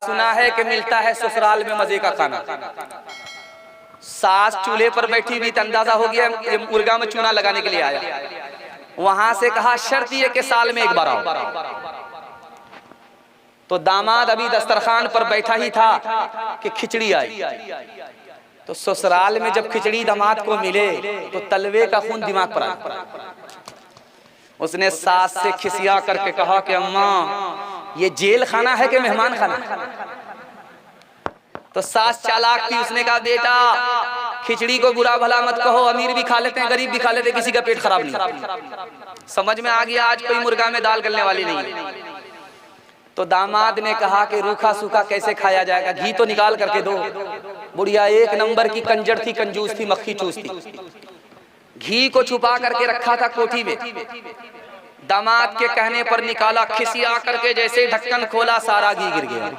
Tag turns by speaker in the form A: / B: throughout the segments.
A: सुना है कि मिलता है ससुराल में मजे का खाना। सास चूल्हे पर बैठी हुई तो अंदाजा हो गया ये मुर्गा में चूना लगाने के लिए आया। वहां से कहा शर्त ये कि साल में एक बार आओ। तो दामाद अभी दस्तरखान पर बैठा ही था कि खिचड़ी आई। तो ससुराल में जब खिचड़ी दामाद को मिले तो तलवे का खून दिमाग पर आया। उसने सास से खिसिया करके कहा कि अम्मा ये जेल खाना है कि मेहमान खाना। तो सास चालाक थी, उसने कहा बेटा खिचड़ी को बुरा भला मत कहो, अमीर भी खा लेते हैं गरीब भी खा लेते हैं, किसी का पेट खराब नहीं। समझ में आ गया आज कोई मुर्गा में दाल गलने वाली नहीं है। तो दामाद ने कहा कि रूखा सूखा कैसे खाया जाएगा, घी तो निकाल करके दो। बुढ़िया एक नंबर की कंजर थी, कंजूस थी, मक्खी चूस थी। घी को छुपा करके रखा था कोठी में। दामाद के कहने पर निकाला, खिसिया करके जैसे ढक्कन खोला सारा घी गिर गया।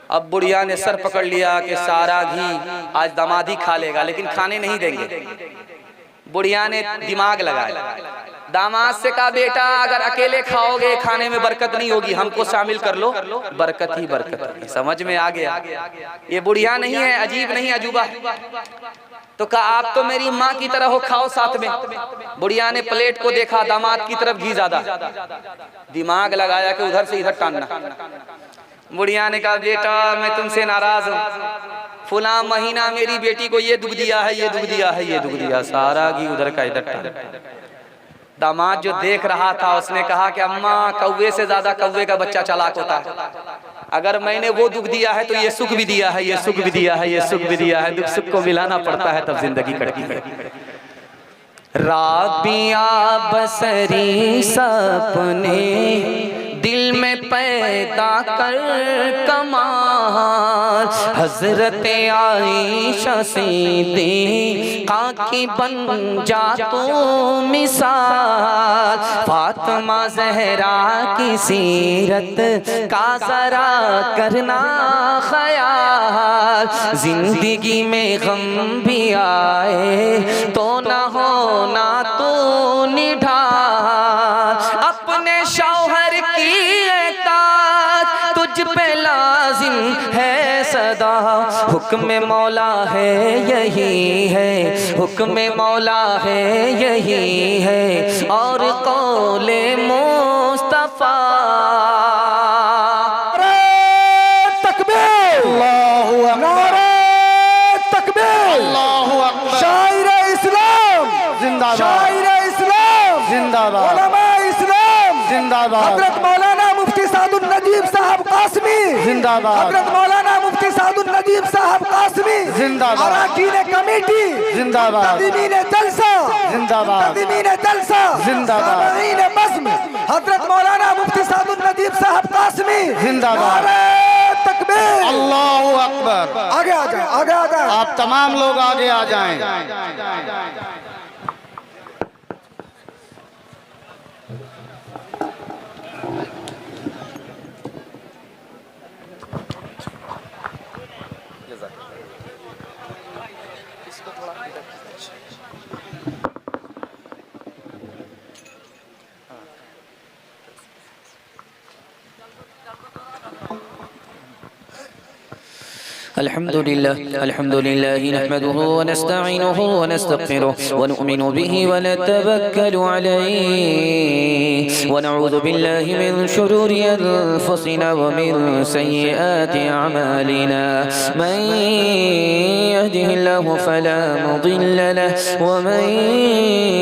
A: अब बुढ़िया ने सर पकड़ लिया कि सारा घी आज दामाद ही खा लेगा, लेकिन खाने नहीं देंगे। बुढ़िया ने दिमाग लगाया, दामाद से कहा बेटा अगर अकेले खाओगे खाने में बरकत नहीं होगी, हमको शामिल कर लो, बरकत ही बरकत। समझ में आ गया ये बुढ़िया नहीं है, अजीब नहीं अजूबा है। तो कहा आप तो मेरी माँ की तरह हो, खाओ साथ में। बुढ़िया ने प्लेट को देखा, दामाद की तरफ घी ज्यादा, दिमाग लगाया कि उधर से इधर टानना। बुढ़िया ने कहा बेटा मैं तुमसे नाराज हूँ, फुला महीना मेरी बेटी को ये दुख दिया है, ये दुख दिया है, ये दुख दिया, सारा घी उधर का इधर टान। दामाद जो देख रहा था उसने कहा कि अम्मा कौवे से ज्यादा कौवे का बच्चा चालाक होता है। अगर मैंने वो दुख दिया है तो ये सुख भी दिया है, ये सुख भी दिया है, ये सुख भी दिया है। दुख सुख को मिलाना पड़ता है तब जिंदगी कटती है। राबिया बसरी सपने दिल में पैदा कर कमाल, हजरत आयशा सिद्दीक़ा की बन जा तू मिसाल। फातिमा ज़हरा की सीरत का जरा करना ख्याल, जिंदगी में गम भी आए तो ना होना तू निढाल। अपने शौहर की एताअत तुझ पे लाजिम है सदा, हुक्म मौला है यही है, हुक्म मौला है यही है, और कौले मुस्तफा। तकबीर अल्लाहु अकबर, तकबीर अल्लाहु अकबर। शायर इस्लाम जिंदाबाद, शायर इस्लाम जिंदाबाद, उलमा इस्लाम जिंदाबाद। हजरत मौलाना मुफ्ती सादुल नजीब साहब कासमी जिंदाबाद, हजरत मौलाना मुफ्ती सादुल नजीब साहब कासमी जिंदाबाद। अरकान कमेटी जिंदाबाद, तदमीन जलसा जिंदाबाद, तदमीन जलसा जिंदाबाद, तदमीन बज़्म हजरत मौलाना मुफ्ती सादुल नजीब साहब कासमी जिंदाबाद। तकबीर अल्लाहु अकबर। आगे आ जाए, आगे आ जाए, आप तमाम लोग आगे आ जाएं।
B: अल्हम्दुलिल्लाह नहमदुहु व नस्तईनुहु व नस्तगफिरुहु व नु'मिनु बिही व नतवक्कलु अलैहि व नऊज़ु बिल्लाहि मिन शुरूरि अनफुसिना व मिन सय्यिआति अअमालिना। मन यहदिहिल्लाहु फला मुदिल्ल लहु व मन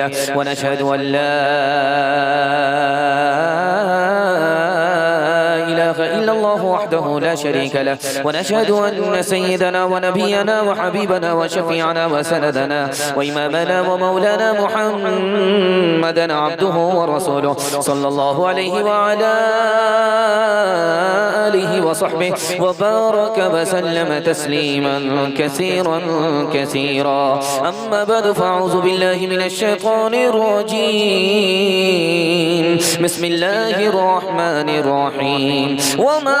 B: लहु व नशहदु अन ला इल्लल्लाहु वहदहु ला शरीक लहु व नशहदु अन्न सय्यदना व नबियना व हबीबना व शफीअना व सनदना व इमामना व मौलाना मुहम्मदन अब्दुहु व रसूलुहु सल्लल्लाहु अलैहि व अला आलिहि व सहबिहि व बारक व सल्लम तस्लीमन कसीरन कसीरा। अम्मा बअद फअऊज़ु बिल्लाहि मिनश शैतानिर रजीम। बिस्मिल्लाहिर रहमानिर रहीम। वमा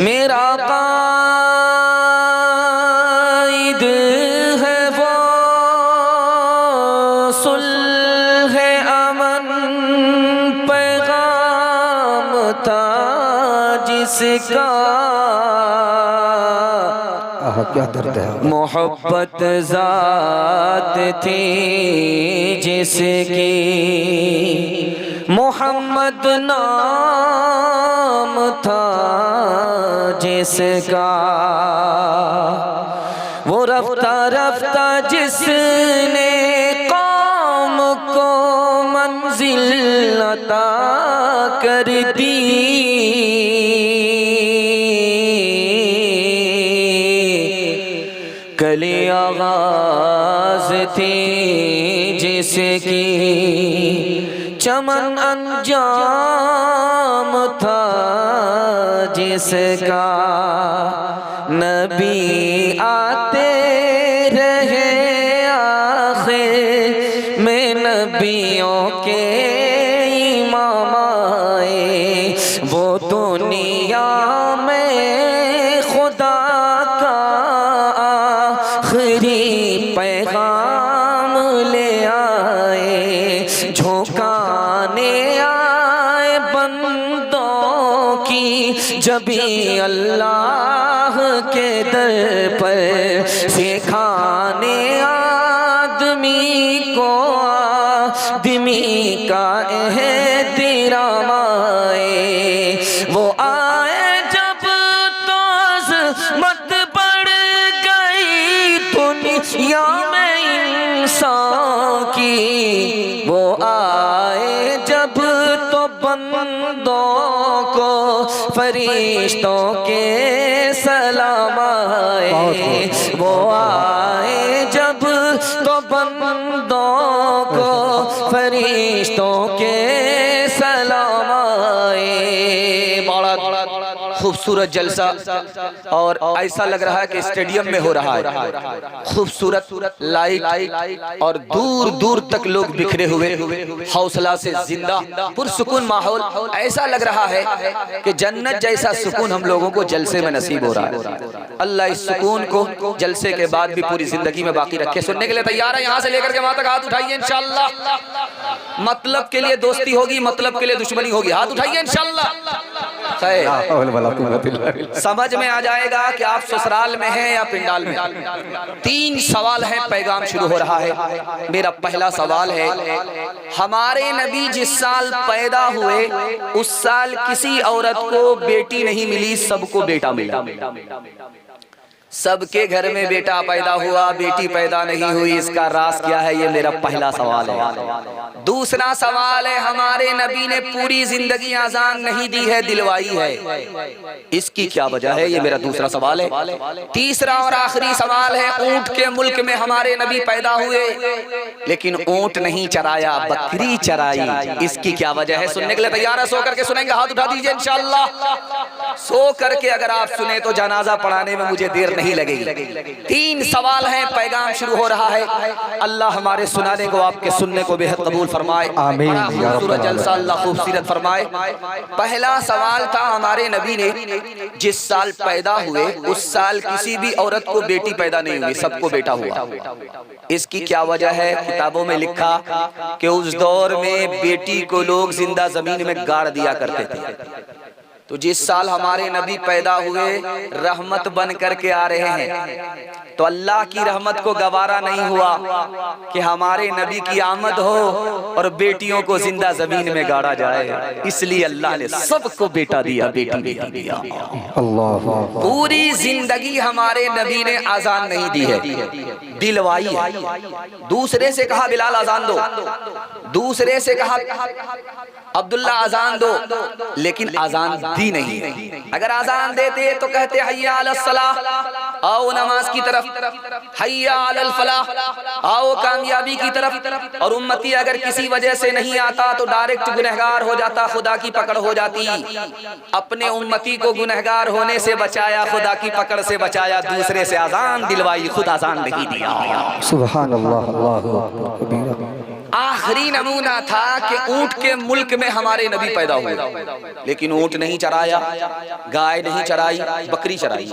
B: मेरा कायद है वो सुल्ह अमन पैगाम था जिसका
C: क्या दर्द है
B: मोहब्बत ज़ात थी जिसकी मोहम्मद नाम था जिसका वो रफ्ता रफ्ता जिसने कौम को मंजिल अता कर दी कली आगाज थी जिसकी चमन अंजाम था जिसका नबी आते रहे आखिर में नबियों के इमाम आए वो दुनिया में खुदा का आखिरी पैगाम ले आए झोंकाने आए बंदों की जबी अल्लाह के दर पर सिखाने आदमी को आदमी का एहतराम आए वो आए जब तो मत बढ़ गई दुनिया में इंसान की वो आए जब तो बंदों को फरिश्तों के सलाम आए वो आए जब तो बंदों को फरिश्तों के सलाम आए बड़ा खूबसूरत जलसा और ऐसा लग रहा है कि स्टेडियम में हो रहा है खूबसूरत लाइट और दूर दूर तक लोग बिखरे हुए हौसला से जिंदा पुरसुकून माहौल ऐसा लग रहा है कि जन्नत जैसा सुकून हम लोगों को जलसे में नसीब हो रहा है अल्लाह इस सुकून को जलसे के बाद भी पूरी जिंदगी में बाकी रखे सुनने के लिए तैयार है यहाँ से लेकर के वहां तक हाथ उठाइए इंशाअल्लाह मतलब के लिए दोस्ती होगी मतलब के लिए दुश्मनी होगी हाथ उठाइए इंशाअल्लाह समझ में आ जाएगा कि आप ससुराल में हैं या पिंडाल में 3 सवाल हैं पैगाम शुरू हो रहा है मेरा पहला सवाल है हमारे नबी जिस साल पैदा हुए उस साल किसी औरत को बेटी नहीं मिली सबको बेटा मिला सबके घर में बेटा पैदा हुआ बेटी पैदा नहीं हुई इसका राज क्या है ये मेरा पहला सवाल है दूसरा सवाल है हमारे नबी ने पूरी जिंदगी आजान नहीं दी है दिलवाई है इसकी क्या वजह है ये मेरा दूसरा सवाल है तीसरा और आखिरी सवाल है ऊंट के मुल्क में हमारे नबी पैदा हुए लेकिन ऊंट नहीं चराया बकरी चराई इसकी क्या वजह है सुनने के लिए तैयार है सो करके सुनेंगे हाथ उठा दीजिए इंशाअल्लाह सो करके अगर आप सुने तो जनाजा पढ़ाने में मुझे देर नहीं लगेगी 3 सवाल हैं पैगाम शुरू हो रहा है अल्लाह हमारे सुनाने को आपके सुनने को बेहद कबूल फरमाए आमीन खूबसूरत जलसा अल्लाह खूबसूरत फरमाए पहला सवाल था हमारे नबी ने जिस साल पैदा हुए उस साल किसी भी औरत को बेटी पैदा नहीं हुई सबको बेटा हुआ इसकी क्या वजह है किताबों में लिखा कि उस दौर में बेटी को लोग जिंदा जमीन में गाड़ दिया करते थे तो जिस साल हमारे नबी पैदा हुए रहमत बन करके आ रहे हैं तो अल्लाह की रहमत को गवारा नहीं हुआ कि हमारे नबी की आमद हो और बेटियों को जिंदा जमीन में गाड़ा जाए इसलिए अल्लाह ने सबको बेटा दिया बेटी दिया अल्लाह पूरी जिंदगी हमारे नबी ने आजान नहीं दी है दिलवाई है दूसरे से कहा बिलाल आजान दो दूसरे से कहा अब्दुल्ला आजान दो लेकिन आजान
A: दी नहीं है। अगर आजान देते तो कहते हय्या अलस सलाह, आओ नमाज की तरफ, हय्या अलल फलाह, आओ कामयाबी की तरफ। और उम्मती अगर किसी वजह से नहीं आता तो डायरेक्ट गुनहगार हो जाता, खुदा की पकड़ हो जाती। अपने उम्मती को गुनहगार होने से बचाया, खुदा की पकड़ से बचाया, दूसरे से आजान दिलवाई, खुद आजान नहीं दिया।
C: सुभान अल्लाह, अल्लाहु अकबर कबीरा।
A: आखिरी नमूना था कि ऊंट के मुल्क में हमारे नबी पैदा हुए, लेकिन ऊंट नहीं चराया, गाय नहीं चराई, बकरी चराई।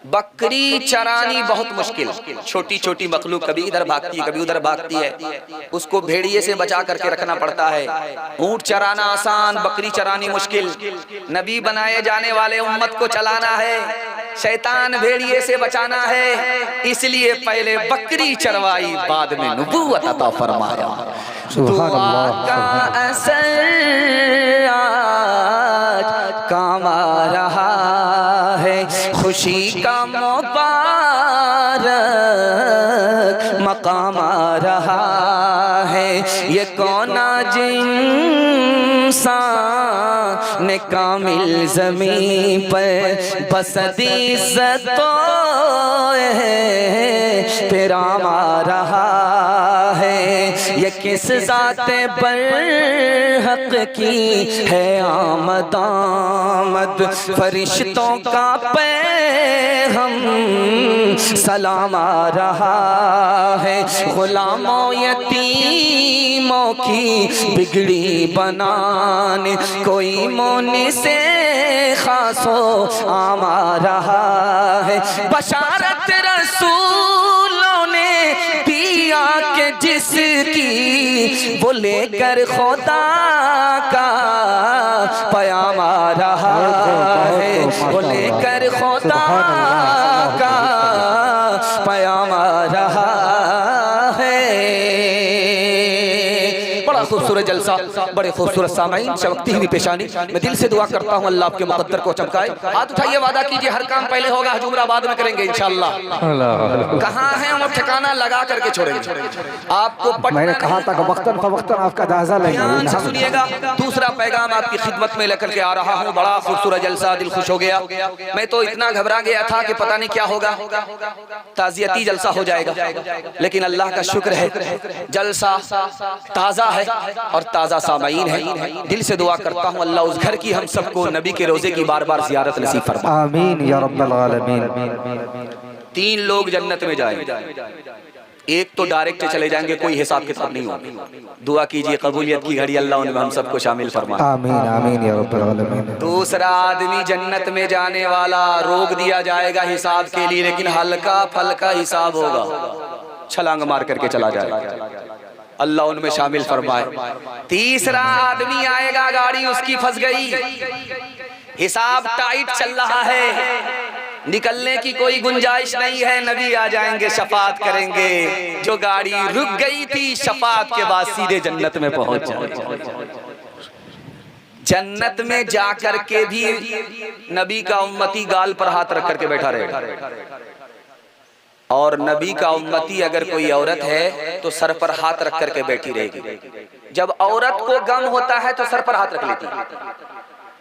A: बकरी चरानी बहुत मुश्किल, छोटी छोटी मखलूक कभी इधर भागती है कभी उधर भागती है, उसको भेड़िए से बचा करके रखना पड़ता है। ऊंट चराना आसान, बकरी चरानी मुश्किल। नबी बनाए जाने वाले उम्मत को चलाना है, शैतान भेड़िए से बचाना है, इसलिए पहले बकरी चरवाई, बाद में नबूवत अता फरमाया। दुआ का असर आज काम आ रहा है, खुशी का मुबारक मकाम आ रहा है। ये कौन आज इंसान ने कामिल ज़मीं पर बसदी इज़्ज़तो तेरा आ रहा है। ये किस ज़ाते बरहक़ की है आमद आमद, फरिश्तों का पैग़ाम सलाम आ रहा है। गुलामों यतीमों की बिगड़ी बनाने कोई मोनी से खासो आम आ रहा है। बशारत रसूलों ने दिया के जिसकी वो लेकर खुदा का पयाम आ रहा है, वो लेकर खुदा का पयाम आ रहा है। बड़ा खूबसूरत जलसा, बड़े खूबसूरत सामाईन, चमकती हुई पेशानी। मैं दिल से दुआ करता हूँ अल्लाह आपके मुक़द्दर को चमकाए। हाथ उठाइए, वादा कीजिए हर काम पहले होगा, हुजूमरा बाद में करेंगे इंशाअल्लाह। कहाँ हैं वो ठिकाना लगा करके छोड़ेंगे आपको।
C: मैंने कहा था कि वक्तन फवक्तन आपका जायजा
A: ध्यान से
C: लेंगे।
A: सुनिएगा, दूसरा पैगाम आपकी खिदमत में लेकर के आ रहा हूँ। बड़ा खूबसूरत जलसा, दिल खुश हो गया। मैं तो इतना घबरा गया था कि पता नहीं क्या होगा, ताज़ियती जलसा हो जाएगा, लेकिन अल्लाह का शुक्र है जलसा ताज़ा है और ताज़ा सामाईन है। दिल से दुआ करता हूँ अल्लाह उस घर की हम सबको नबी के रोज़े की बार बार ज़ियारत नसीब फरमाए।
C: आमीन या रब्बल आलमीन।
A: 3 लोग जन्नत में जाएंगे, एक तो डायरेक्ट चले जाएंगे, कोई हिसाब किताब नहीं होगा। दुआ कीजिए कबूलियत की घड़ी अल्लाह उनमें हम सबको शामिल फरमाए।
C: आमीन आमीन या रब्बल आलमीन।
A: दूसरा आदमी जन्नत में जाने वाला, रोक दिया जाएगा हिसाब के लिए, लेकिन हल्का फल्का हिसाब होगा, छलांग मार करके चला जाएगा, अल्लाह उनमें शामिल फरमाए। तीसरा आदमी आएगा, गाड़ी उसकी फंस गई, हिसाब टाइट चल रहा है, निकलने की कोई गुंजाइश नहीं है, नबी आ जाएंगे, शफात करेंगे, जो गाड़ी रुक गई थी शफात के बाद सीधे जन्नत में पहुंच जाएगी। जन्नत में जाकर के भी नबी का उम्मती गाल पर हाथ रख करके बैठा रहेगा, और नबी का उम्मती अगर कोई औरत है तो सर पर हाथ रख करके बैठी रहेगी। जब औरत को गम होता है तो सर पर हाथ रख लेती है,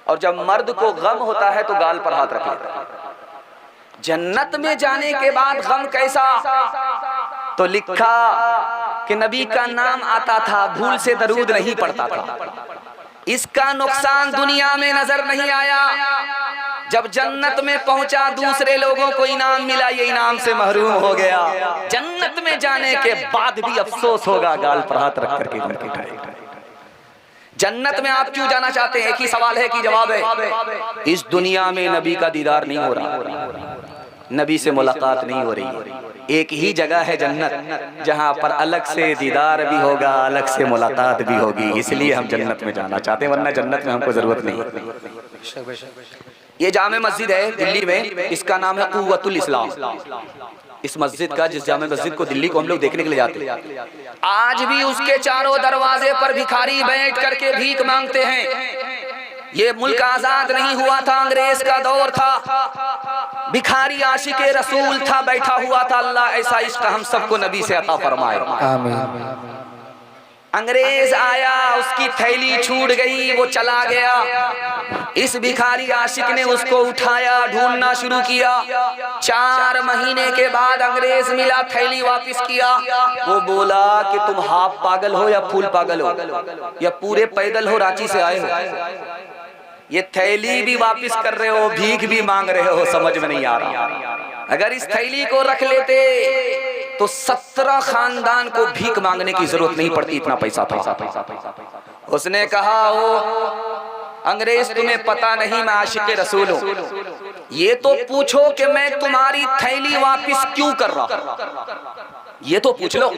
A: और जब मर्द को गम होता है तो गाल पर हाथ रख लेता है। जन्नत में जाने के बाद गम कैसा, तो लिखा कि नबी का नाम आता था, भूल से दरूद नहीं पड़ता था, इसका नुकसान दुनिया में नजर नहीं आया। जब जन्नत में पहुंचा दूसरे लोगों को इनाम मिला, ये इनाम से महरूम हो गया। जन्नत में जाने के बाद भी अफसोस होगा, गाल पर हाथ रख करके। जन्नत में आप क्यों जाना चाहते हैं? एक ही सवाल है कि जवाब है, इस दुनिया में नबी का दीदार नहीं हो रहा, नबी से मुलाकात नहीं हो रही। एक ही जगह है जन्नत जहां पर अलग से दीदार भी होगा, अलग से मुलाकात भी होगी, इसलिए हम जन्नत में जाना चाहते हैं, वरना जन्नत में हमको जरूरत नहीं। ये जामे मस्जिद है दिल्ली में, इसका नाम है कुव्वतुल इस्लाम। इस मस्जिद का, जिस जामे मस्जिद को दिल्ली को हम लोग देखने के लिए जाते हैं, आज भी उसके चारों दरवाजे पर भिखारी बैठ करके भीख मांगते हैं। ये मुल्क आजाद नहीं हुआ था, अंग्रेज का दौर था, भिखारी आशिके रसूल था, बैठा हुआ था। अल्लाह ऐसा इश्क हम सबको नबी से अता फरमाए।
C: आमीन।
A: अंग्रेज आया, उसकी थैली छूट गई, वो चला गया। इस भिखारी आशिक ने उसको उठाया, ढूंढना शुरू किया। 4 महीने के बाद अंग्रेज मिला, थैली वापस किया। वो बोला कि तुम हाफ पागल हो या फुल पागल हो या पूरे पैदल हो, रांची से आए हो? ये थैली भी वापस कर रहे हो, भीख भी मांग रहे हो, समझ में नहीं आ रहा। अगर इस थैली को रख लेते तो 17 खानदान को भीख मांगने की जरूरत नहीं पड़ती, इतना पैसा था। उसने कहा, ओ अंग्रेज, तुम्हें पता नहीं मैं आशिक रसूल हूं, ये तो पूछो कि मैं तुम्हारी थैली वापस क्यों कर रहा, ये तो पूछ लो।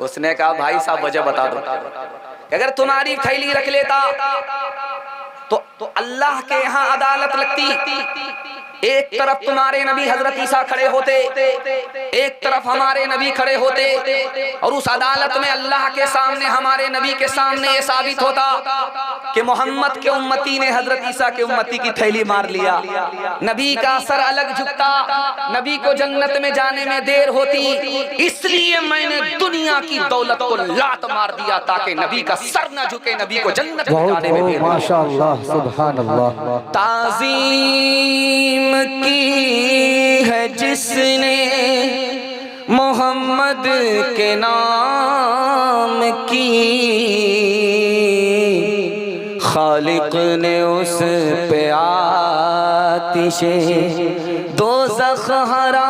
A: उसने कहा, भाई साहब वजह बता दो। अगर तुम्हारी थैली रख लेता तो अल्लाह के यहाँ अदालत लगती। एक तरफ तुम्हारे नबी हजरत ईसा खड़े होते, एक तरफ हमारे नबी खड़े होते, और उस अदालत में अल्लाह के सामने, हमारे नबी के सामने ये साबित होता कि मोहम्मद के उम्मती ने हजरत ईसा के उम्मती की थैली मार लिया। नबी का सर अलग झुकता, नबी को जन्नत में जाने में देर होती, इसलिए मैंने दुनिया की दौलत को लात मार दिया ताकि नबी का सर न झुके, नबी को जन्नत में जाने में देर।
C: माशाअल्लाह, सुभान अल्लाह।
B: ताज़ीम की है जिसने मोहम्मद के नाम की, खालिक ने उस पे आतिशे दोज़ख हराम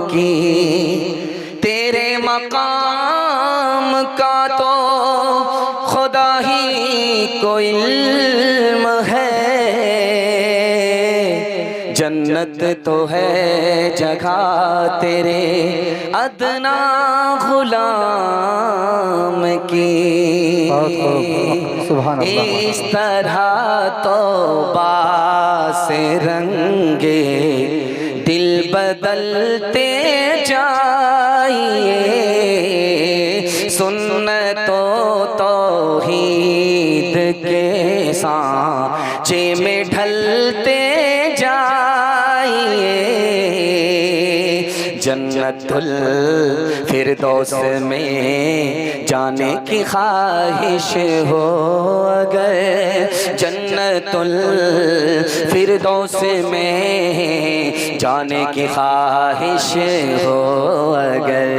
B: की। तेरे मकाम का तो खुदा ही को इल्म है, जन्नत तो है जगह तेरे अदना गुलाम की। इस तरह तो बासे रंगे दिल बदलते जाइए, सुन्नतो तौहीद के सांचे में ढलते जाइए। जन्नतुल फिरदौस में जाने की ख्वाहिश हो अगर, जन्नतुल फिरदौस में जाने की ख्वाहिश हो अगर,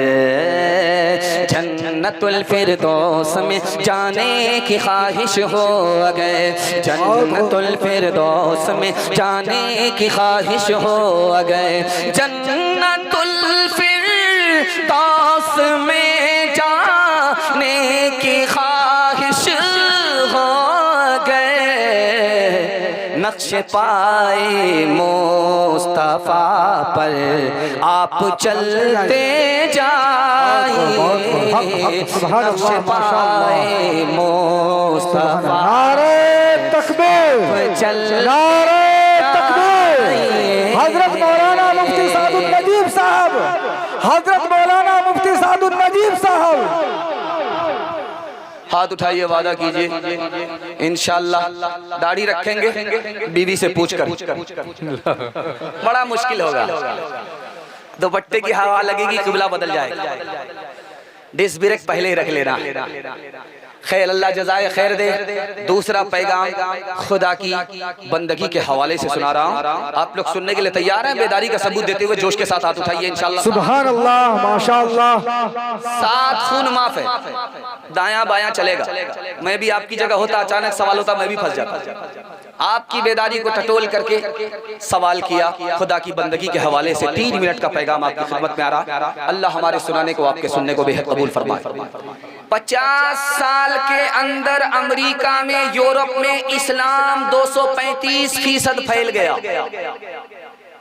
B: जन्नतुल फिरदौस में जाने की ख्वाहिश हो अगर, जन्नतुल फिरदौस में जाने की ख्वाहिश हो अगर, जन्नतुल फिरदौस में जाने की ख्वाहिश हो गए। नक्श पाए मुस्तफा पर आप चलते जाइए, नक्श पाए मुस्तफा
C: तकबीर,
B: चल
C: हजरत मौलाना मुफ्ती सादुल नजीब साहब, हजरत मौलाना मुफ्ती सादुल नजीब साहब।
A: हाथ उठाइए, वादा कीजिए इंशाअल्लाह दाढ़ी रखेंगे बीवी से पूछकर। बड़ा मुश्किल होगा, दुपट्टे की हवा लगेगी, किबला बदल जाएगा। डिस्क ब्रेक पहले ही रख लेना। खैर, अल्लाह जज़ाए खैर दे। दूसरा पैगाम खुदा की बंदगी के हवाले से सुना रहा हूँ, आप लोग सुनने के लिए तैयार हैं? बेदारी का सबूत देते हुए जोश के साथ हाथ उठाइए इंशाअल्लाह।
C: सुभान अल्लाह, माशाअल्लाह।
A: 7 खून माफ है, दायां बायां चलेगा। मैं भी आपकी जगह होता, अचानक सवाल होता, मैं भी फंस जाता। आपकी बेदारी को टटोल करके सवाल किया। खुदा की बंदगी के हवाले से 3 मिनट का पैगाम आपकी खिदमत में आ रहा। अल्लाह हमारे सुनाने को, आपके सुनने को बेहद कबूल फरमाए। 50 साल के अंदर अमेरिका में, यूरोप में इस्लाम 235% फैल गया,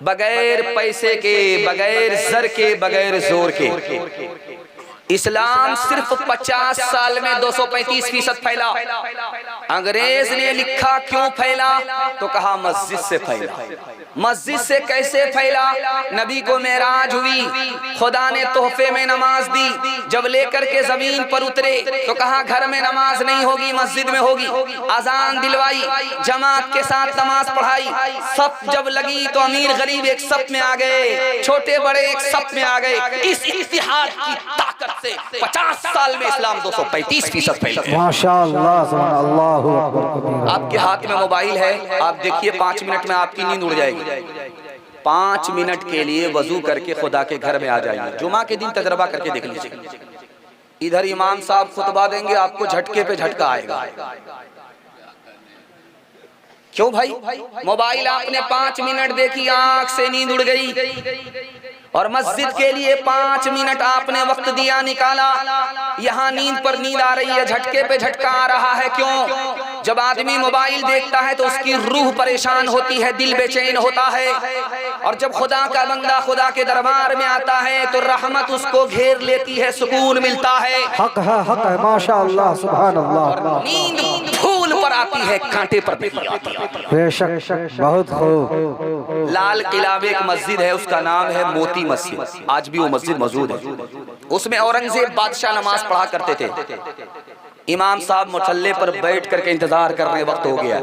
A: बगैर पैसे के, बगैर जर के, बगैर जोर के। इस्लाम सिर्फ 50 साल में 235% फैला। अंग्रेज ने लिखा क्यों फैला, तो कहा मस्जिद से फैला। मस्जिद से कैसे फैला? नबी को मेराज हुई, खुदा ने तोहफे में नमाज दी। जब लेकर के जमीन पर उतरे तो कहा घर में नमाज नहीं होगी, मस्जिद में होगी। अजान दिलवाई, जमात के साथ नमाज पढ़ाई। सब जब लगी तो अमीर गरीब एक सफ में आ गए, छोटे बड़े एक सफ में आ गए। इस इत्तिहाद की ताकत से 50 साल में इस्लाम 235% फैल गया।
C: माशाअल्लाह, सुभान अल्लाह अकबर।
A: आपके हाथ में मोबाइल है, आप देखिए 5 मिनट में आपकी नींद उड़ जाएगी। 5 मिनट के लिए वजू करके खुदा के घर में आ जाइए। जुमा के दिन तजर्बा करके देख लीजिए। इधर इमाम साहब खुतबा देंगे, आपको झटके पे झटका आएगा। क्यों भाई? मोबाइल आपने 5 मिनट देखी, आंख से नींद उड़ गई। और मस्जिद के लिए 5 मिनट आपने वक्त दिया, निकाला, यहाँ नींद पर नींद आ रही है, झटके पे झटका आ रहा है। क्यों? जब आदमी मोबाइल देखता है तो उसकी रूह परेशान होती है, दिल बेचैन होता है। और जब खुदा का बंदा खुदा के दरबार में आता है तो रहमत उसको घेर लेती है, सुकून मिलता है।
C: हक है, माशाअल्लाह, सुभान अल्लाह।
A: नींद फूल पर आती है, कांटे पर नहीं आती।
C: बेशक, बहुत खूब।
A: लाल किला में एक मस्जिद है, उसका नाम है मोती मस्जिद। आज भी वो मस्जिद मौजूद है। उसमें औरंगजेब बादशाह नमाज पढ़ा करते थे। इमाम साहब मुसल्ले पर बैठ करके इंतजार कर रहे, वक्त हो गया।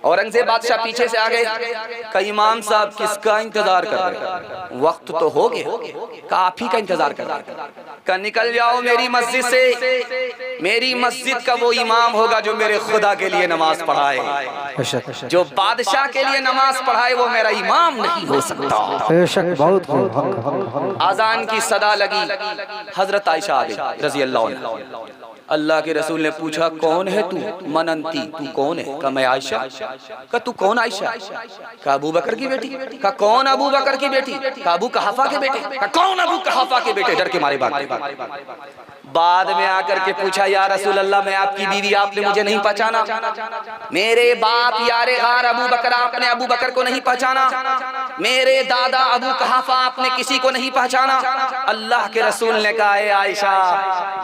A: औरंगजेब बादशाह पीछे से आ गए, कहा इमाम साहब किसका इंतजार कर रहे? वक्त तो हो गया। कहा आप ही का इंतजार कर रहे। कहा निकल जाओ मेरी मस्जिद से। मेरी मस्जिद का वो इमाम होगा जो मेरे खुदा के लिए नमाज पढ़ाए। जो बादशाह के लिए नमाज पढ़ाए वो मेरा इमाम नहीं हो सकता।
C: बेशक, बहुत खूब।
A: आजान की सदा लगी, हजरत आयशा आ गई रजी अल्लाह अन्हा। अल्लाह के रसूल ने पूछा कौन है तू? मनंती, तू कौन है? कहा मैं आयशा। कहा तू कौन आयशा? कहा अबू बकर की बेटी। कहा कौन अबू बकर की बेटी? कहा अबू कहाफा के बेटे। कहा कौन अबू कहाफा के बेटे? डर के मारे बाद में आकर के पूछा या रसूल अल्लाह मैं आपकी बीवी, आपने मुझे नहीं पहचाना। मेरे बाप यारे गार अबू बकर, आपने अबू बकर को नहीं पहचाना। मेरे दादा अबू कहाफा, आपने किसी को नहीं पहचाना। अल्लाह के रसूल ने कहा है आयशा,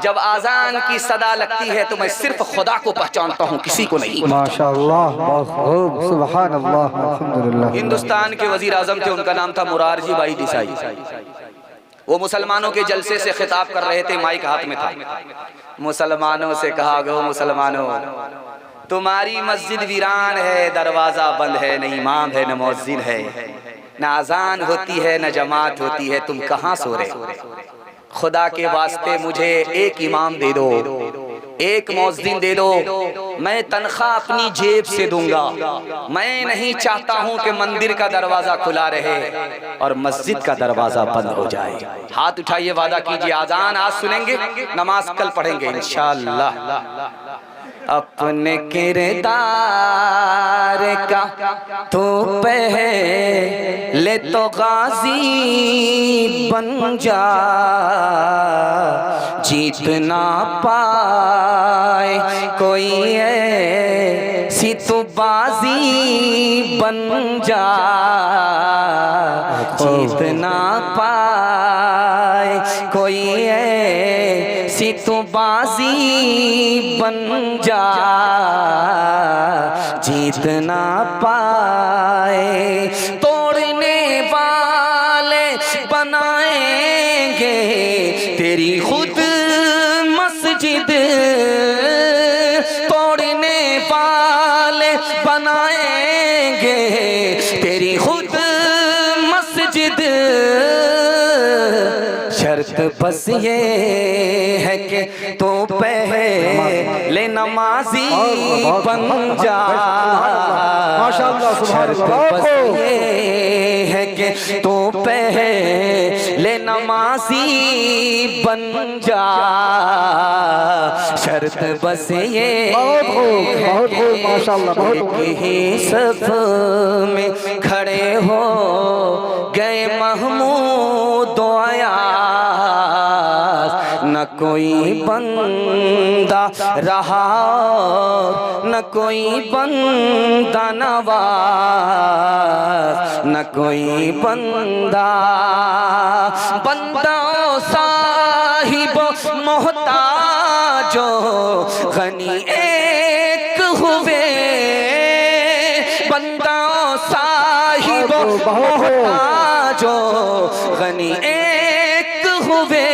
A: जब आजान की सदा लगती है तो मैं सिर्फ खुदा को पहचानता हूँ, किसी को नहीं।
C: माशाअल्लाह, बहुत खूब, सुभान अल्लाह, अल्हम्दुलिल्लाह।
A: हिंदुस्तान के वजीर आजम थे, उनका नाम था मुरारजी भाई देसाई। वो मुसलमानों के जलसे से खिताब कर रहे थे, माइक हाथ में था। मुसलमानों से कहा गो मुसलमानों, तुम्हारी मस्जिद वीरान है, दरवाजा बंद है, न इमाम है, न मुअज्जिन है, न अजान होती है, न जमात होती है, तुम कहाँ सो रहे? खुदा के वास्ते मुझे एक इमाम दे दो, एक मुअज्जिन दे दो, मैं तनख्वाह अपनी जेब से दूंगा। मैं नहीं चाहता हूं कि मंदिर का दरवाजा खुला रहे और मस्जिद का दरवाजा बंद हो जाए। हाथ उठाइए, वादा कीजिए, आजान आज सुनेंगे, नमाज कल पढ़ेंगे इंशाअल्लाह। अपने किरदार का तो पहले तो गाजी बन जा, जीत ना पाए कोई ऐसी तो बाजी बन जा, जीत ना पाए कोई ऐसी तो बाजी बन जा, जीत ना पाए। तोड़ने वाले बनाएंगे तेरी खुद मस्जिद, तोड़ने वाले बनाएंगे तेरी खुद मस्जिद। शर्त बस ये है कि तो पहले नमाजी बन जा। शर्त बस ये है कि तो पहले नमाजी बन जा। शर्त बस ये ही सफ में खड़े हो गए महमूद आया, न कोई बंदा रहा न कोई बंदा नवाज, न कोई बंदा बंदा साहिब मोहताजो गनी एक हुए, बंदा साहिब मोहताजो गनी एक हुए।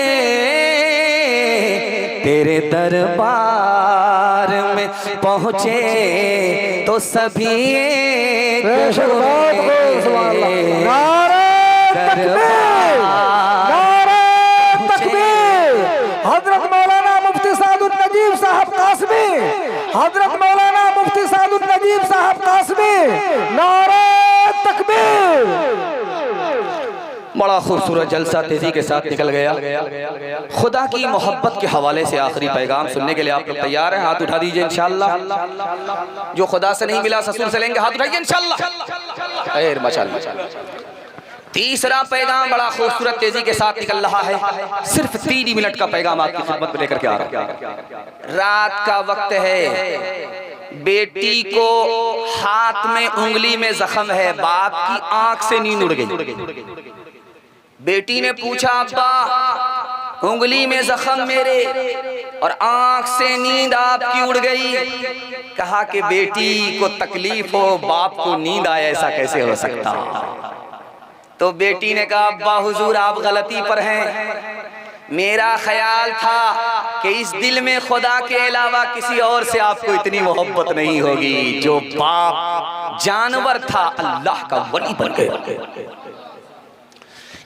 A: तेरे दरबार में पहुँचे तो सभी एक
C: हजरत मौलाना मुफ्ती सादुल नजीब साहब कासमी, नारे तकबीर।
A: बड़ा खूबसूरत जलसा तेजी के साथ निकल गया। खुदा की मोहब्बत के हवाले से आखिरी पैगाम सुनने के लिए आप लोग तैयार हैं? हाथ उठा दीजिए इंशाअल्लाह। जो खुदा से नहीं मिला ससुर से लेंगे, हाथ उठाइए इंशाअल्लाह। खैर माशाअल्लाह। तीसरा पैगाम बड़ा खूबसूरत तेजी के साथ निकल रहा है। सिर्फ 3 ही मिनट का पैगाम आपकी खिदमत में लेकर के आ रहा हूं। रात का वक्त है, बेटी को हाथ में उंगली में जख्म है, बाप की आंख से नींद उड़ गई। बेटी ने पूछा, अब्बा उंगली में जख्म मेरे और आंख से नींद आपकी उड़ गई। कहा कि बेटी को तकलीफ हो, बाप को नींद आए, ऐसा कैसे हो सकता? तो बेटी ने कहा, अब्बा हुजूर आप गलती पर हैं। मेरा ख्याल था कि इस दिल में खुदा के अलावा किसी और से आपको इतनी मोहब्बत नहीं होगी। जो बाप जानवर था अल्लाह का वली बन गया।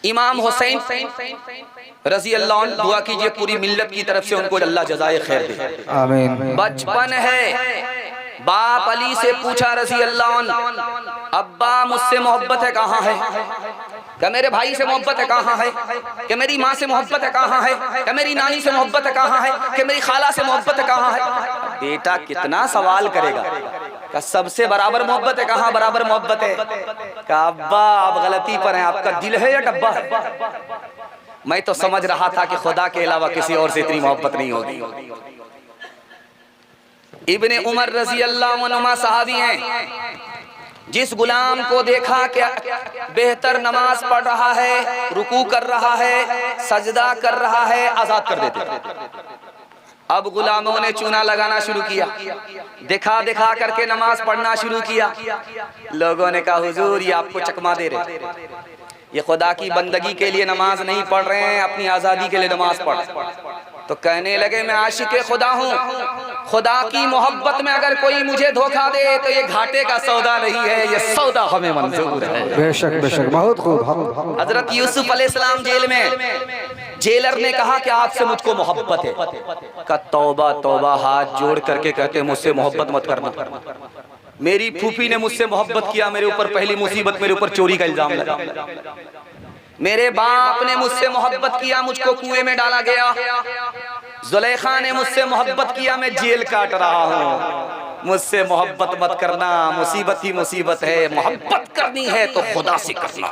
A: इमाम हुसैन रजी अल्लाह अन्हु, दुआ कीजिए पूरी मिल्लत की तरफ से उनको अल्लाह जज़ाए खैर दे।
C: आमीन।
A: बचपन है, बाप अली से पूछा रजी अल्लाह अन्हु, अब्बा मुझसे मोहब्बत है कहाँ है? क्या मेरे भाई से मोहब्बत है कहाँ है? कि मेरी माँ से मोहब्बत है कहाँ है? कि मेरी नानी से मोहब्बत है कहाँ है? कि मेरी खाला से मोहब्बत है कहाँ है? बेटा कितना सवाल करेगा? का सबसे बराबर मोहब्बत है कहाँ बराबर मोहब्बत है? का अब्बा आप गलती पर हैं, आपका दिल है या डब्बा है? मैं तो समझ रहा था कि खुदा के अलावा किसी और से इतनी मोहब्बत नहीं होगी। इब्ने उमर रजी अल्लाह अन्हुमा सहाबी हैं। जिस गुलाम को देखा कि बेहतर नमाज पढ़ रहा है, रुकू कर रहा है, सजदा कर रहा है, आजाद कर देते। अब गुलामों ने चूना लगाना शुरू किया, दिखा दिखा करके नमाज पढ़ना शुरू किया। लोगों ने कहा, हुजूर ये आपको चकमा दे रहे, ये खुदा की बंदगी के लिए नमाज नहीं पढ़ रहे हैं, अपनी आजादी के लिए नमाज पढ़। तो कहने लगे, मैं आशिक़े खुदा हूँ, खुदा की मोहब्बत में अगर कोई मुझे धोखा दे तो ये घाटे का सौदा नहीं है, ये सौदा हमें मंजूर है।
C: बेशक बेशक, बहुत खूब।
A: हजरत यूसुफ अलैहिस्सलाम जेल में, जेलर ने कहा कि आपसे मुझको मोहब्बत है। का तौबा तौबा, हाथ जोड़ करके कहते मुझसे मोहब्बत मत करना। मेरी फूफी ने मुझसे मोहब्बत किया, मेरे ऊपर पहली मुसीबत मेरे ऊपर चोरी का इल्जाम लगा। मेरे बाप ने मुझसे मोहब्बत किया, मुझको कुएं में डाला गया। जुलेखा ने मुझसे मोहब्बत किया, मैं जेल काट रहा हूँ। मुझसे मोहब्बत मत करना, मुसीबत ही मुसीबत है। मोहब्बत करनी है तो खुदा से करना।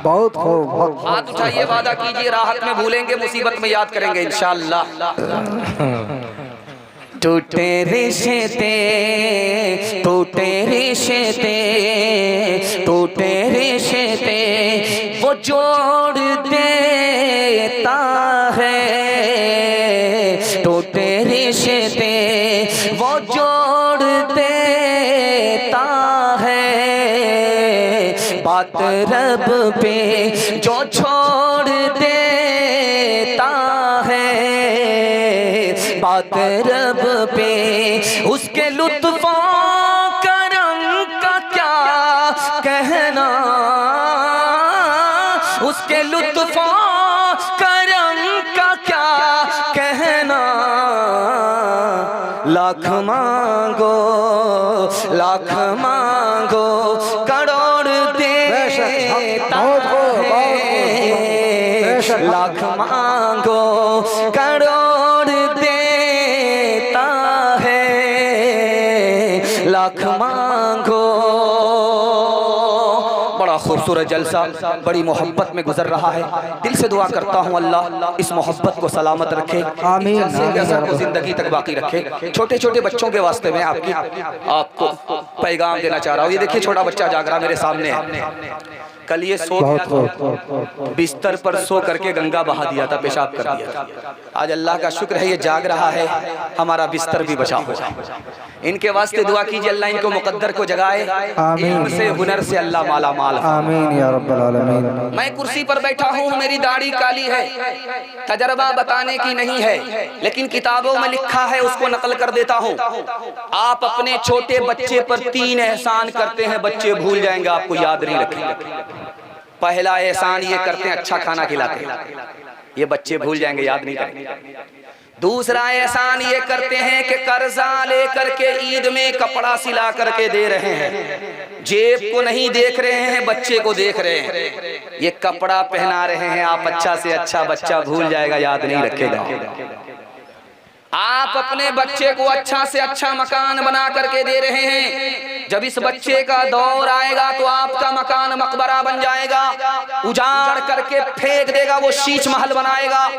C: बहुत खूब।
A: हाथ उठाइए, वादा कीजिए, राहत में भूलेंगे, मुसीबत में याद करेंगे इंशाअल्लाह।
B: टूटे रिश्ते, टूटे रिश्ते, टूटे रिश्ते वो जोड़ देता है। टूटे रिश्ते वो जोड़ देता है। बात रब पे जो छोड़ देता है, बात रब पे उसके लुत्फ़ो करम का क्या कहना, उसके लुत्फ़ो करम का क्या कहना। लाख मांगो, लाख मांगो, करोड़ देता है। लाख मांगो, करोड़ देता है। लाख मांगो।
A: बड़ा खूबसूरत जलसा, बड़ी मोहब्बत में गुजर रहा है। दिल से दुआ करता हूँ अल्लाह इस मोहब्बत को सलामत रखे,
C: आमीन,
A: को जिंदगी तक बाकी रखे। छोटे छोटे बच्चों के वास्ते में आपको पैगाम देना चाह रहा हूँ। ये देखिए छोटा बच्चा जाग रहा मेरे सामने है। कल ये सो गया था, बिस्तर पर सो करके गंगा बहा दिया था, पेशाब कर दिया था। आज अल्लाह का शुक्र है ये जाग रहा है, हमारा बिस्तर भी बचा हुआ है। इनके वास्ते दुआ कीजिए, अल्लाह इनको मुकद्दर को जगाए, इल्म से हुनर से अल्लाह माला माल।
C: आमीन या रब्बल आलमीन।
A: मैं कुर्सी पर बैठा हूँ, मेरी दाढ़ी काली है, तजर्बा बताने की नहीं है, लेकिन किताबों में लिखा है उसको नकल कर देता हूँ। आप अपने छोटे बच्चे पर 3 एहसान करते हैं, बच्चे भूल जाएंगे, आपको याद नहीं रखेंगे। पहला एहसान ये करते हैं, अच्छा खाना खिलाते हैं, ये बच्चे भूल जाएंगे, याद नहीं करेंगे। दूसरा एहसान ये करते हैं कि कर्जा लेकर के ईद में कपड़ा सिला करके दे रहे हैं, जेब को नहीं देख रहे हैं, बच्चे को देख रहे हैं। ये कपड़ा पहना रहे हैं, आप अच्छा से अच्छा, बच्चा भूल जाएगा, याद नहीं रखेगा। आप अपने बच्चे को अच्छा से अच्छा मकान बना करके दे रहे हैं, जब इस बच्चे का दौर आएगा तो आपका मकान मकबरा बन जाएगा, उजाड़ करके फेंक देगा, वो शीश महल बनाएगा।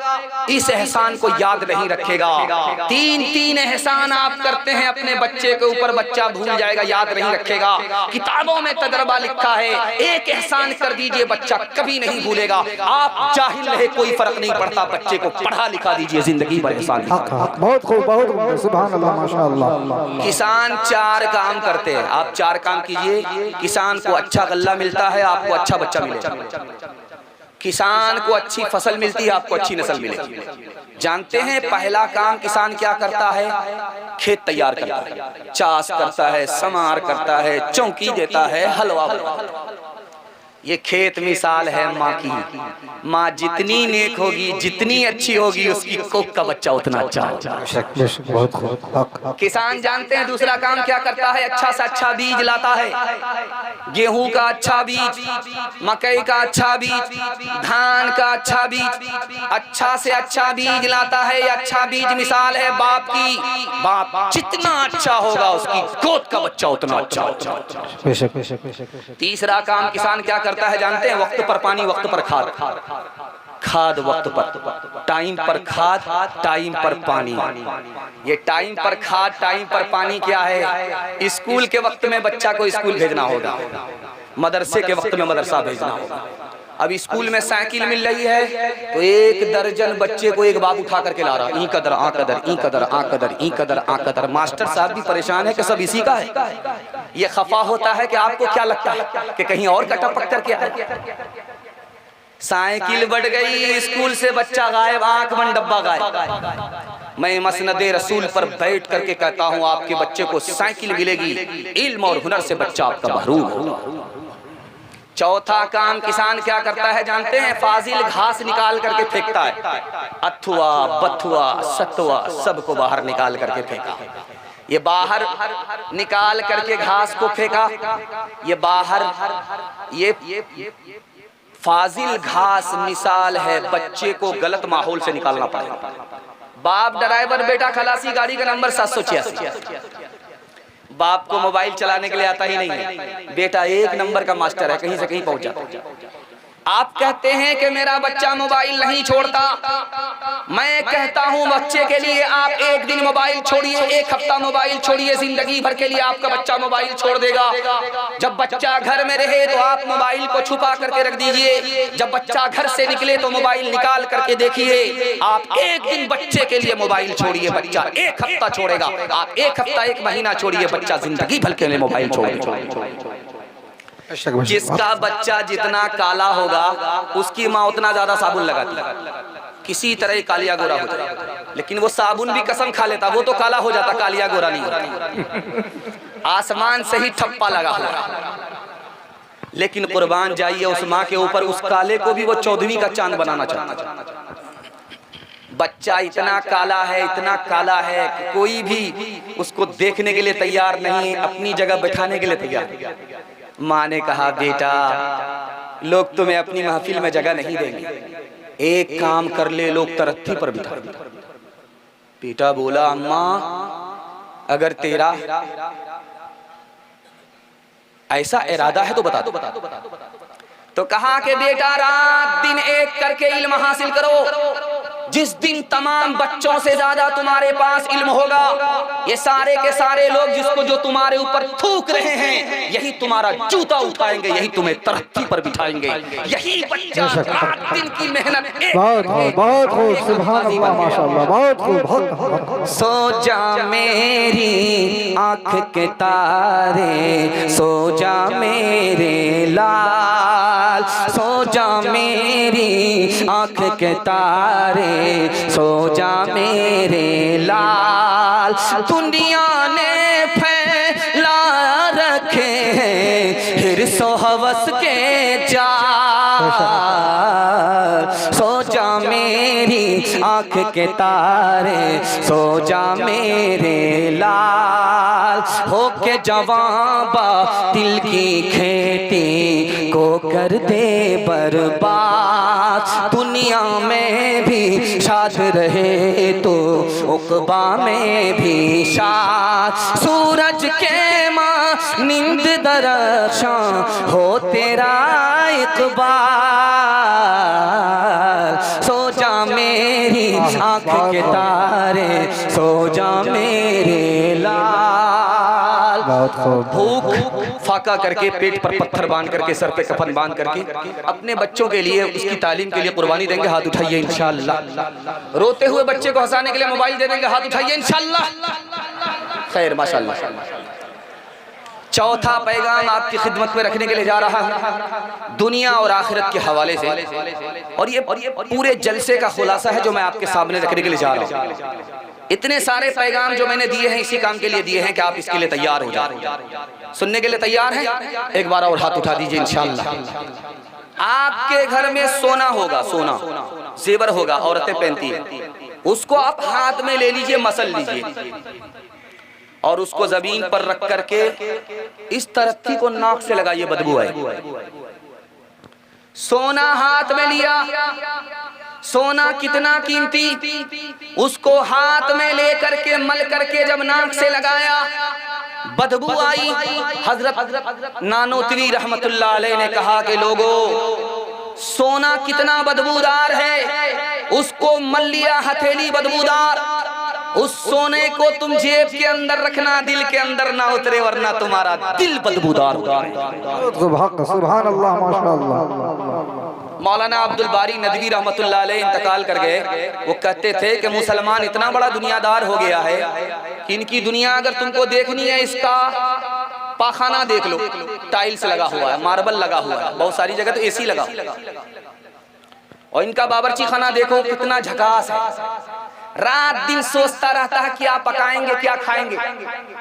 A: इस एहसान को याद नहीं रखेगा। तीन तीन एहसान आप करते हैं अपने बच्चे के ऊपर, बच्चा भूल जाएगा, याद नहीं रखेगा। किताबों में तजर्बा लिखा है, एक एहसान कर दीजिए बच्चा कभी नहीं भूलेगा। आप जाहिल रहे कोई फर्क नहीं पड़ता, बच्चे को पढ़ा लिखा दीजिए, जिंदगी भर एहसान।
C: बहुत खूब, बहुत खूब, सुभान अल्लाह, माशाअल्लाह।
A: किसान 4 काम करते हैं, आप 4 काम कीजिए, किसान को अच्छा गल्ला मिलता है, आपको अच्छा बच्चा मिलेगा। किसान को अच्छी फसल मिलती है, आपको अच्छी नस्ल मिलेगी। जानते हैं पहला काम किसान क्या करता है? खेत तैयार करता है, चाष करता है, समार करता है, चौकी देता है, हलवा बनाता है। ये खेत मिसाल है माँ की। माँ जितनी नेक होगी, जितनी अच्छी होगी, उसकी कोख का बच्चा उतना अच्छा होगा। किसान जानते हैं दूसरा काम क्या करता है? अच्छा से अच्छा बीज लाता है, गेहूं का अच्छा बीज, मकई का अच्छा बीज, धान का अच्छा बीज, अच्छा से अच्छा बीज लाता है। अच्छा बीज मिसाल है बाप की, बाप जितना अच्छा होगा उसकी गोद का बच्चा उतना अच्छा होगा। तीसरा काम किसान क्या करता है जानते हैं? वक्त पर पानी, वक्त पर खाद, खाद वक्त पर, टाइम पर खाद, टाइम पर पानी। ये टाइम पर खाद, टाइम पर पानी क्या है? स्कूल के वक्त में बच्चा को स्कूल भेजना होगा, मदरसे के वक्त में मदरसा भेजना होगा। अब स्कूल में साइकिल मिल रही है तो 1 दर्जन बच्चे को एक बाप उठा करके ला रहा, ई कदर आ कदर, ई कदर आ कदर, ई कदर आ कदर। मास्टर साहब भी परेशान है कि सब इसी का है। ये खफा होता है कि आपको क्या लगता है कि कहीं और का टपक करके आए। साइकिल बढ़ गई, स्कूल से बच्चा गायब, आंख बंद डब्बा गायब। मैं मसनदे रसूल पर बैठ करके कहता हूँ आपके बच्चे को साइकिल मिलेगी, इल्म और हुनर से बच्चा आपका महरूम होगा। चौथा काम किसान क्या करता है जानते हैं? फाजिल घास निकाल करके फेंकता है, अथुआ बथुआ सतुआ सबको बाहर निकाल करके फेंका। ये बाहर निकाल करके घास को फेंका, ये बाहर ये फाजिल घास मिसाल है बच्चे को गलत माहौल से निकालना पड़ेगा। बाप ड्राइवर, बेटा खलासी, गाड़ी का नंबर 786। बाप को मोबाइल चलाने के लिए आता ही नहीं है, बेटा 1 नंबर का मास्टर है, कहीं से कहीं पहुंचा। आप कहते हैं कि मेरा बच्चा मोबाइल नहीं छोड़ता। मैं कहता हूं बच्चे के लिए आप 1 दिन मोबाइल छोड़िए, 1 हफ्ता मोबाइल छोड़िए, जिंदगी भर के लिए आपका बच्चा मोबाइल छोड़ देगा। जब बच्चा घर में रहे तो आप मोबाइल को छुपा करके रख दीजिए, जब बच्चा घर से निकले तो मोबाइल निकाल करके देखिए। आप 1 दिन बच्चे के लिए मोबाइल छोड़िए, बच्चा 1 हफ्ता छोड़ेगा। आप 1 हफ्ता 1 महीना छोड़िए, बच्चा जिंदगी भर के लिए मोबाइल छोड़ेगा। जिसका बच्चा जितना काला होगा उसकी माँ उतना ज्यादा साबुन लगाती, किसी तरह कालिया गोरा हो जाए। लेकिन वो साबुन भी कसम खा लेता, वो तो काला हो जाता, कालिया गोरा नहीं होता। आसमान से ही ठप्पा लगा हुआ। लेकिन कुर्बान जाइए उस माँ के ऊपर, उस काले को भी वो 14वीं का चांद बनाना चाहता। बच्चा इतना काला है, इतना काला है कि कोई भी उसको देखने के लिए तैयार नहीं, अपनी जगह बैठाने के लिए तैयार। माँ ने कहा बेटा लोग तुम्हें अपनी महफिल में जगह नहीं देंगे, एक काम कर ले, लोग तरक्की पर बिठा। बेटा बोला अम्मा अगर तेरा ऐसा इरादा है तो बता दो। तो कहा कि बेटा रात दिन एक करके इल्म हासिल करो। जिस दिन तमाम बच्चों से ज्यादा तुम्हारे पास इल्म होगा, ये सारे के सारे लोग जिसको जो तुम्हारे ऊपर थूक रहे हैं, यही तुम्हारा जूता उठाएंगे, यही तुम्हें तरक्की पर बिठाएंगे। यही बच्चा रात दिन की मेहनत।
C: बहुत खूब, सुभान अल्लाह, माशाअल्लाह, बहुत खूब।
A: सो जा मेरी आँख के तारे, सो जा मेरे लाल, सो जा मेरी आँख के तारे, सो जा मेरे लाल। दुनिया ने फैला रखे हैं हिर्स व हवस के जाल, सो जा मेरी
B: आँख के तारे, सो जा मेरे लाल, हो के जवां बातिल की खेती को कर दे बर्बाद। दुनिया में भी शाद रहे तो उक़बा में भी शाद। सूरज के माँ नींद दरख्शां हो तेरा इक़बाल, सो जा मेरी आँख के तारे, सो जा मेरे लाल।
A: भूख फाका करके, पेट पर पत्थर बांध करके, सर पे कफन बांध करके अपने बच्चों के लिए, उसकी तालीम के लिए कुर्बानी देंगे, हाथ उठाइए इंशाअल्लाह। रोते हुए बच्चे को हंसाने के लिए मोबाइल दे देंगे, हाथ उठाइए इंशाअल्लाह। खैर माशाअल्लाह। चौथा पैगाम आपकी खिदमत में रखने के लिए जा रहा है, दुनिया और आखिरत के हवाले से, और ये पूरे जलसे का खुलासा है जो मैं आपके सामने रखने के लिए जा रहा हूँ। इतने सारे पैगाम जो मैंने दिए हैं इसी काम के लिए दिए हैं कि आप इसके लिए तैयार हो जाए। सुनने के लिए तैयार हैं? एक बार और हाथ उठा दीजिए इंशाअल्लाह। आपके घर में सोना होगा, सोना जेवर होगा, औरतें पहनती हैं, उसको आप हाथ में ले लीजिए, मसल लीजिए और उसको जमीन पर रख करके इस तरक्की को नाक से लगाइए, बदबू आए। सोना हाथ में लिया, सोना कितना कीमती, उसको हाथ में लेकर के मल करके जब नाक से लगाया, बदबू आई। हजरत नानोतवी रहमतुल्लाह अलैह ने कहा कि लोगों, सोना कितना बदबूदार है, उसको मल लिया हथेली बदबूदार, उस सोने को तुम जेब के अंदर रखना, दिल के अंदर ना उतरे वरना तुम्हारा दिल बदबूदार होगा।
C: सुभान अल्लाह, माशाअल्लाह।
A: मौलाना अब्दुल बारी नदवी रहमतुल्लाह अलैह इंतकाल कर गए। वो कहते थे कि मुसलमान इतना बड़ा दुनियादार हो गया है कि इनकी दुनिया अगर तुमको देखनी है, इसका पाखाना देख लो, टाइल्स लगा हुआ है, मार्बल लगा हुआ है, बहुत सारी जगह तो एसी लगा, और इनका बावर्ची खाना देखो कितना झकास है। रात दिन सोचता रहता है क्या पकाएंगे, क्या खाएंगे,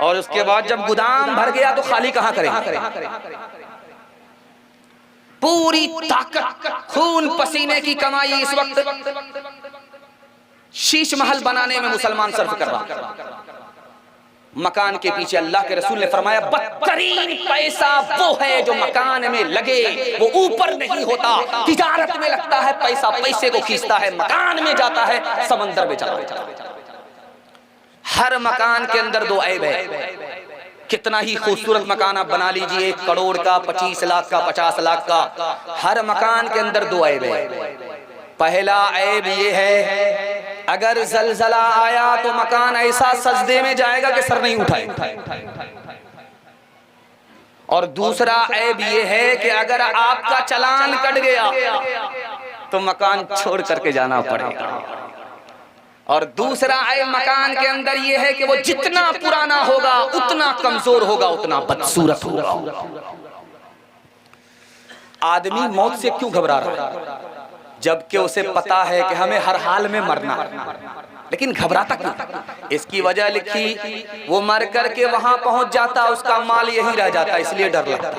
A: और उसके बाद जब गोदाम भर गया तो खाली कहाँ करेंगे। पूरी ताकत, खून पसीने की कमाई इस वक्त शीश महल बनाने में मुसलमान सर्फ कर रहा है। मकान के पीछे अल्लाह के रसूल ने फरमाया, बदतरीन पैसा वो है जो मकान में लगे, वो ऊपर नहीं होता। तिजारत में लगता है पैसा, पैसे को खींचता है, मकान में जाता है, समंदर में चला जाता है। हर मकान के अंदर दो ऐब है। कितना ही खूबसूरत मकान आप बना लीजिए, 1 करोड़ का, 25 लाख का, 50 लाख का, हर मकान के अंदर दो ऐब है। पहला ऐब ये है, अगर जलजला आया तो मकान ऐसा सजदे में जाएगा कि सर नहीं उठाए। और दूसरा ऐब ये है कि अगर आपका चालान कट गया तो मकान छोड़ करके जाना पड़ेगा। और दूसरा ऐब मकान के अंदर ये है कि वो जितना पुराना होगा उतना कमजोर होगा, उतना बदसूरत होगा। आदमी मौत से क्यों घबरा रहा है, जबकि उसे पता है कि हमें हर हाल में मरना, लेकिन घबराता क्यों? इसकी वजह लिखी, वो मर करके वहां पहुंच जाता, उसका माल यही रह जाता, इसलिए डर लगता है।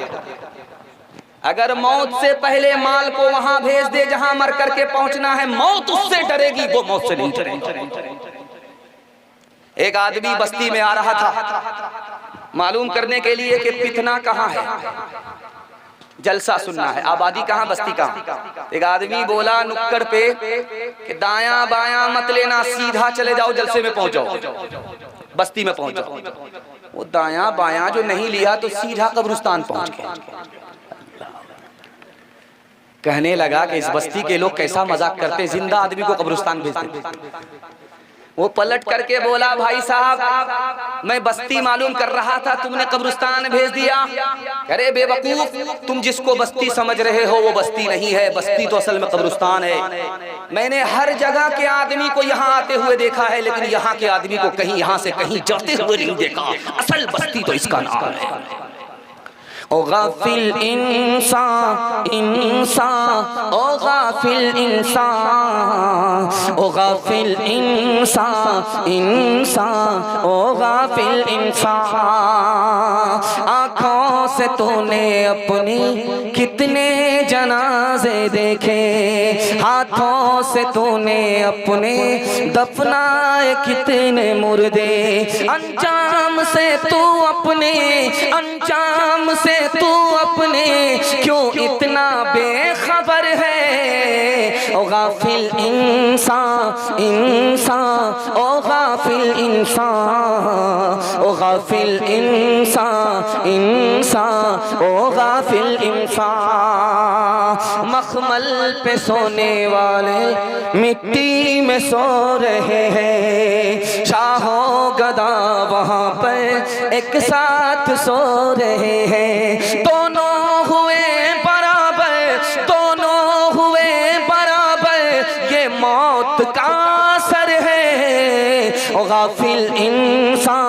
A: अगर मौत से पहले माल को वहां भेज दे जहां मर करके पहुंचना है, मौत उससे डरेगी, वो मौत से नहीं डरेगी। एक आदमी बस्ती में आ रहा था मालूम करने के लिए कि फितना कहाँ है, जलसा सुनना है, आबादी कहाँ, बस्ती कहाँ। एक आदमी बोला नुक्कड़ पे कि दायां बायां मत लेना, सीधा चले जाओ, जलसे में पहुंच जाओ, बस्ती में पहुंच जाओ। वो दायां बायां जो नहीं लिया तो सीधा कब्रिस्तान पहुंच गया। कहने लगा कि इस बस्ती के लोग कैसा मजाक करते, जिंदा आदमी को कब्रिस्तान भेज देते। वो पलट करके बोला, भाई साहब मैं बस्ती मालूम कर रहा था, तुमने कब्रिस्तान भेज दिया। अरे बेवकूफ, तुम जिसको बस्ती समझ रहे हो वो बस्ती नहीं है, बस्ती तो असल में कब्रिस्तान है। मैंने हर जगह के आदमी को यहाँ आते हुए देखा है, लेकिन यहाँ के आदमी को कहीं यहाँ से कहीं जाते हुए नहीं देखा। असल बस्ती तो इसका नाम है।
B: ओ गाफिल इंसान इंसान, ओ गाफिल इंसान, ओ गाफिल इंसान इंसान, ओ गाफिल इंसान। आँखों से तूने अपनी कितने जनाजे देखे, हाथों से तूने अपने दफनाए कितने मुर्दे, अंजाम से तू अपने, अंजाम से तू अपने क्यों इतना बेखबर है। ओ गाफिल इंसान इंसान, ओ गाफिल इंसान, ओ गाफिल इंसान इंसान, ओ गाफिल इंसान। मखमल पे सोने वाले मिट्टी में सो रहे हैं, शाहो गदा वहाँ पर एक साथ सो रहे हैं। दोनों हुए बराबर, दोनों हुए बराबर, ये मौत का असर है। ओ गाफिल इंसान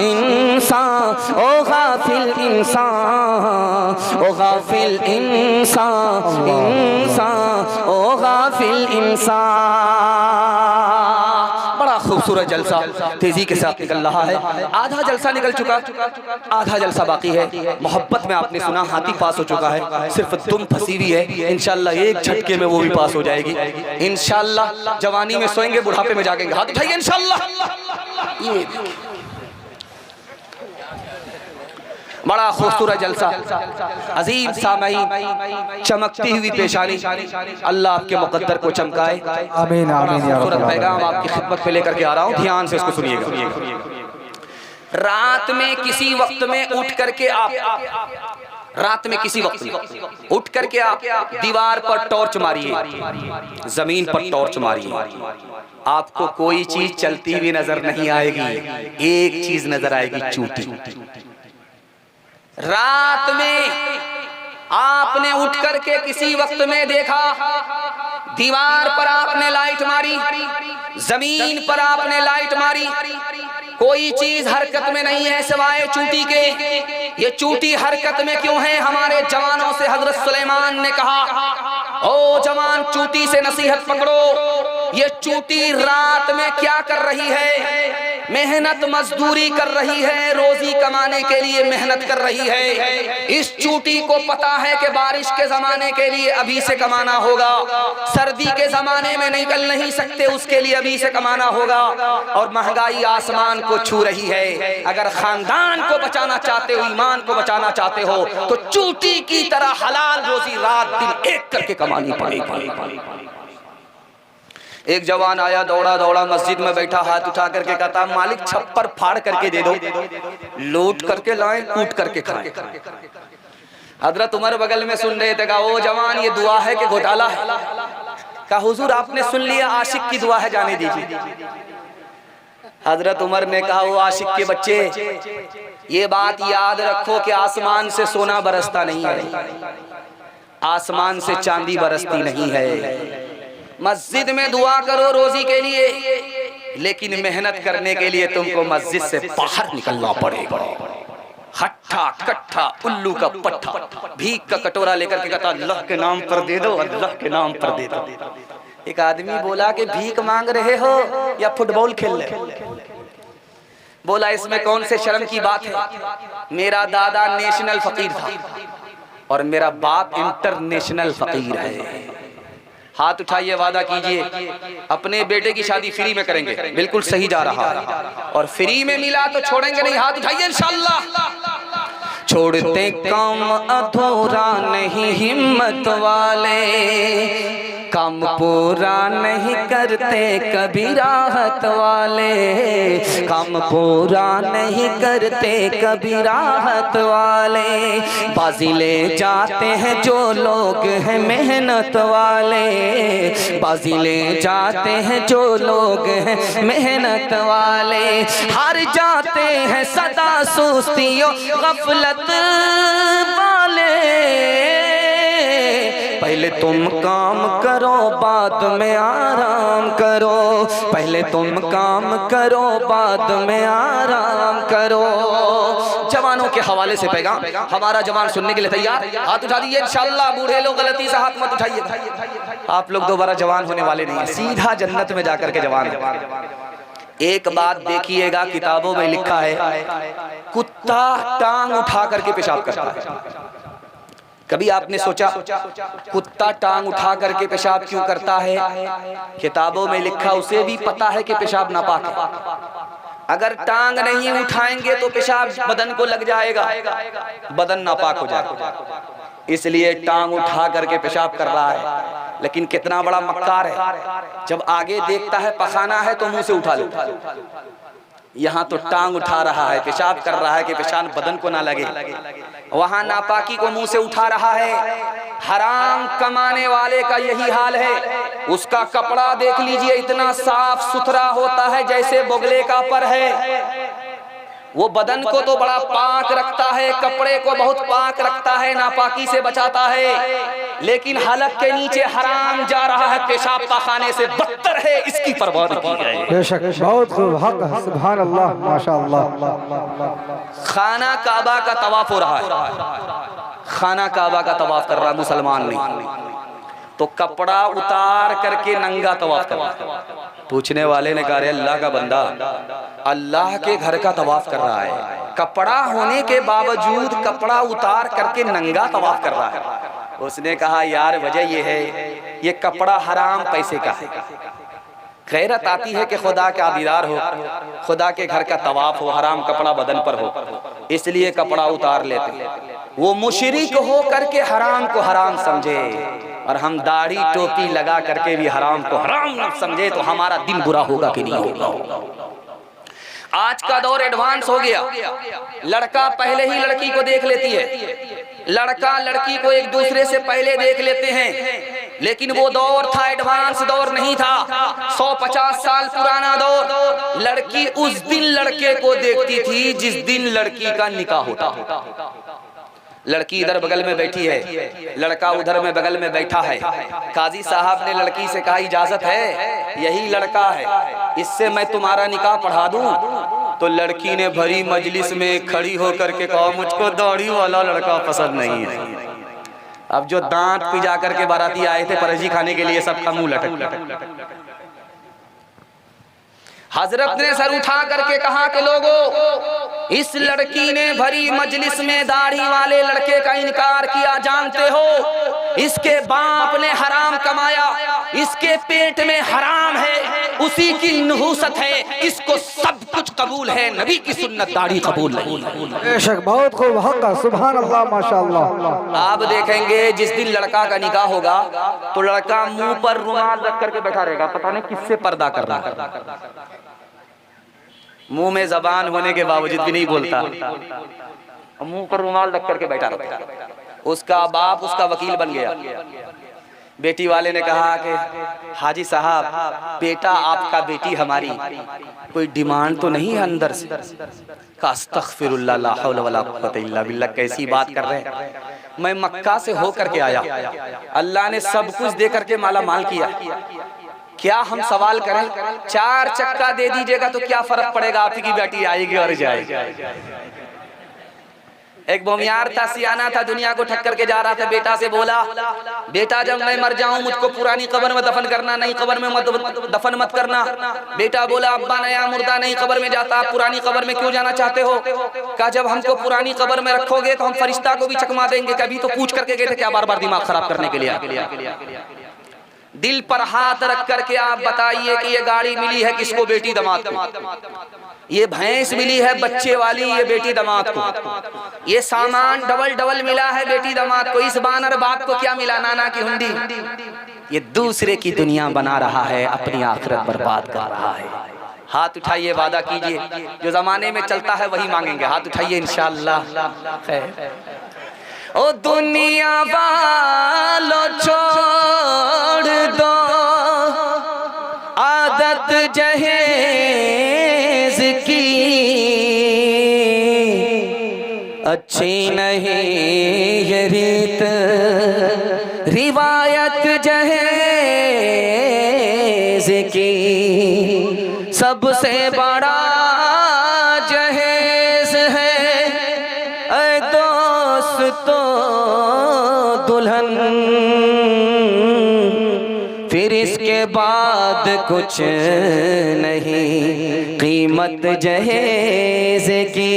B: इंसान, ओ गाफिल इंसान, ओ गाफिल इंसान इंसान, ओ गाफिल इंसान। बड़ा खूबसूरत जलसा तेजी के साथ निकल रहा है। आधा जलसा निकल चुका, आधा जलसा बाकी है। मोहब्बत में आपने सुना हाथी पास हो चुका है, सिर्फ तुम फंसी हुई है। इंशाल्लाह एक झटके में वो भी पास हो जाएगी। इंशाल्लाह जवानी में सोएंगे, बुढ़ापे में जागेंगे। हाथ उठाइए इंशाल्लाह। ये बड़ा खूबसूरत जलसा, अजीम सामईन, चमकती हुई पेशानी, अल्लाह आपके मुकद्दर को चमकाए।
C: आमीन आमीन या
B: खूबसूरत
C: रब्बल
B: पैगाम आपकी खिदमत में लेकर के आ रहा हूँ, ध्यान से इसको सुनिएगा। रात में किसी वक्त में उठ करके आप, रात में किसी वक्त में उठ करके आप दीवार पर टॉर्च मारिए, जमीन पर टॉर्च मारिए, आपको कोई चीज चलती हुई नजर नहीं आएगी, एक चीज नजर आएगी, चूटी। रात में आपने उठ करके किसी वक्त में देखा, दीवार पर आपने लाइट मारी, जमीन पर आपने लाइट मारी, कोई चीज हरकत में नहीं है सिवाय चूटी के। ये चूटी हरकत में क्यों है? हमारे जवानों से हजरत सुलेमान ने कहा, ओ जवान चूटी से नसीहत पकड़ो। ये चूटी रात में क्या कर रही है? मेहनत मजदूरी कर रही है, रोजी कमाने के लिए मेहनत कर रही है। इस चूटी को पता है कि बारिश के जमाने के लिए अभी से कमाना होगा, सर्दी के जमाने में निकल नहीं सकते, उसके लिए अभी से कमाना होगा। और महंगाई आसमान को छू रही है। अगर खानदान को बचाना चाहते हो, ईमान को बचाना चाहते हो, तो चूटी की तरह हलाल रोजी रात दिन एक करके कमानी पड़ेगी। एक जवान आया, दौड़ा दौड़ा मस्जिद में बैठा, हाथ उठा करके कहता, मालिक छप्पर फाड़ करके दे दो, लूट करके लाए, कूट करके खाए। हजरत उमर बगल में सुन रहे थे, कहा ओ जवान ये दुआ है कि घोटाला है? कहा हुजूर आपने सुन लिया, आशिक की दुआ है, जाने दीजिए। हजरत उमर ने कहा, वो आशिक के बच्चे, ये बात याद रखो कि आसमान से सोना बरसता नहीं है, आसमान से चांदी बरसती नहीं है। मस्जिद में दुआ करो रोजी के लिए, लेकिन मेहनत करने के लिए तुमको मस्जिद से बाहर निकलना पड़ेगा। हट्ठा कट्ठा उल्लू का पट्ठा, भीख का कटोरा लेकर के कहता, अल्लाह के नाम पर दे दो, अल्लाह के नाम पर दे दो। एक आदमी बोला कि भीख मांग रहे हो या फुटबॉल खेल रहे हो? बोला इसमें कौन से शर्म की बात है? मेरा दादा नेशनल फकीर था और मेरा बाप इंटरनेशनल फकीर है। हाथ उठाइए, वादा कीजिए अपने बेटे की शादी फ्री में करेंगे। बिल्कुल सही जा रहा है, और फ्री में मिला तो छोड़ेंगे नहीं। हाथ उठाइए इंशाअल्लाह। छोड़ते काम अधूरा नहीं हिम्मत वाले, काम पूरा नहीं करते कभी राहत वाले, काम पूरा नहीं करते कभी राहत वाले। बाजी ले जाते हैं जो लोग हैं मेहनत वाले, बाजी ले जाते हैं जो लोग हैं मेहनत वाले। हार जाते हैं सदा सुस्तियों गफलत वाले। पहले तुम काम करो बाद में आराम करो, पहले तुम काम करो बाद में आराम करो।
A: जवानों के हवाले से पैगाम, हमारा जवान सुनने के लिए तैयार? हाथ उठा दीजिए इंशाअल्लाह। बूढ़े लोग गलती से हाथ मत उठाइए, आप लोग दोबारा जवान होने वाले नहीं है, सीधा जन्नत में जाकर के जवान है। एक बात देखिएगा, किताबों में लिखा है कुत्ता टांग उठा करके पेशाब करता है। कभी आपने सोचा कुत्ता टांग उठा करके पेशाब क्यों करता है? किताबों में लिखा, उसे भी पता है कि पेशाब नापाक है। अगर टांग नहीं उठाएंगे तो पेशाब बदन को लग जाएगा, बदन नापाक हो जाएगा, इसलिए टांग उठा करके पेशाब कर रहा है। लेकिन कितना बड़ा मक्कार है, जब आगे देखता है पखाना है तो मुंह से उठा लेता है। यहाँ तो टांग उठा रहा है, पेशाब कर रहा है कि पेशाब बदन को ना लगे, वहां नापाकी को मुंह से उठा रहा है। हराम कमाने वाले का यही हाल है। उसका कपड़ा देख लीजिए, इतना साफ सुथरा होता है जैसे बोगले का पर है। वो बदन को तो बड़ा पाक रखता है, कपड़े को बहुत पाक रखता है, नापाकी से बचाता है, लेकिन हलक के नीचे हराम जा रहा है, पेशाब पाखाने से बदतर है, इसकी परवाह नहीं की जाए।
C: बेशक, बहुत खूब, हक, सुभान अल्लाह, माशाअल्लाह।
A: खाना काबा का तवाफ हो रहा है, खाना काबा का तवाफ कर रहा मुसलमान नहीं, तो कपड़ा उतार करके नंगा तवाफ कर रहा है। पूछने वाले ने कहा, अल्लाह का बंदा अल्लाह के घर का तवाफ कर रहा है, कपड़ा होने के बावजूद कपड़ा उतार करके नंगा तवाफ कर रहा है। उसने कहा, यार वजह ये है, ये कपड़ा हराम पैसे का है। गैरत आती है कि खुदा का दीदार हो, खुदा के घर का तवाफ हो, हराम कपड़ा बदन पर हो, इसलिए कपड़ा उतार लेते। वो मुशरिक हो करके हराम को हराम समझे, और हम दाढ़ी टोपी लगा करके भी हराम को हराम न समझे, तो हमारा दिल बुरा होगा कि नहीं होगा? आज का दौर एडवांस हो गया, लड़का पहले ही लड़की को देख लेती है, लड़का लड़की को एक दूसरे से पहले देख लेते हैं। लेकिन वो दौर था, एडवांस दौर नहीं था, 150 साल पुराना दौर। लड़की उस दिन लड़के को देखती थी जिस दिन लड़की का निकाह होता। लड़की इधर बगल में बैठी है, लड़का उधर में बगल में बैठा है। काजी साहब ने लड़की से कहा, इजाजत है, यही लड़का है, इससे मैं तुम्हारा निकाह पढ़ा दूं? तो लड़की ने भरी मजलिस में खड़ी होकर के कहा, मुझको दाढ़ी वाला लड़का पसंद नहीं है। अब जो दांत पिजा करके बाराती आए थे परजी खाने के लिए, सबका मुंह लटक। हजरत ने सर उठा करके कहा कि लोगों, इस लड़की ने भरी मजलिस में दाढ़ी वाले लड़के का इनकार किया, जानते हो इसके बाप ने हराम कमाया, इसके पेट में हराम है, उसी की नहूसत है, इसको सब कुछ कबूल है, नबी की सुन्नत दाढ़ी कबूल नहीं।
C: बेशक, बहुत खूब, हक, सुभान अल्लाह, माशाअल्लाह।
A: आप देखेंगे जिस दिन लड़का का निकाह होगा तो लड़का मुंह पर रुमाल रख करके बैठा रहेगा, पता नहीं किससे पर्दा कर रहा है, मुंह में जबान होने के बावजूद भी नहीं बोलता, मुंह पर रुमाल रख करके बैठा रहता। उसका बाप उसका वकील बन गया। बेटी वाले ने कहा कि हाजी साहब, बेटा आपका, बेटी हमारी, कोई डिमांड तो नहीं है अंदर से? अस्तगफिरुल्लाह, ला हौला वला कुव्वता इल्ला बिल्लाह, कैसी बात कर रहे हैं? मैं मक्का से हो करके आया, अल्लाह ने सब कुछ दे करके माला माल किया, क्या हम सवाल करें? 4 चक्का दे दीजिएगा तो क्या फर्क पड़ेगा, आप की बेटी आएगी और जाएगी। एक बोमियार था, सियाना था, दुनिया को ठक्कर के जा रहा था। बेटा से बोला, बेटा जब मैं मर जाऊं मुझको पुरानी कब्र में दफन करना, नई कब्र में दफन मत करना। बेटा बोला, अब्बा नया मुर्दा नई कब्र में जाता, आप पुरानी कब्र में क्यों जाना चाहते हो? कहा, जब हमको पुरानी कब्र में रखोगे तो हम फरिश्ता को भी चकमा देंगे। कभी तो पूछ करके गए थे, क्या बार बार दिमाग खराब करने के लिए? दिल पर हाथ रख करके आप बताइए कि ये गाड़ी मिली है किसको? बेटी दामाद को। ये भैंस मिली है बच्चे वाली, ये बेटी दामाद को। ये सामान डबल डबल मिला है बेटी दामाद को। इस बानर बाप को क्या मिला? नाना की हुंडी। ये दूसरे की दुनिया बना रहा है, अपनी आखिरत बर्बाद कर रहा है। हाथ उठाइए, वादा कीजिए, जो जमाने में चलता है वही मांगेंगे। हाथ उठाइए, इंशाअल्लाह। ओ दुनिया वालों छोड़ दो आदत जहेज की, अच्छी नहीं ये रीत रिवायत जहेज की। सबसे बड़ा जहेज है
B: तो दुल्हन, फिर इसके बाद कुछ नहीं, कीमत जहेज की।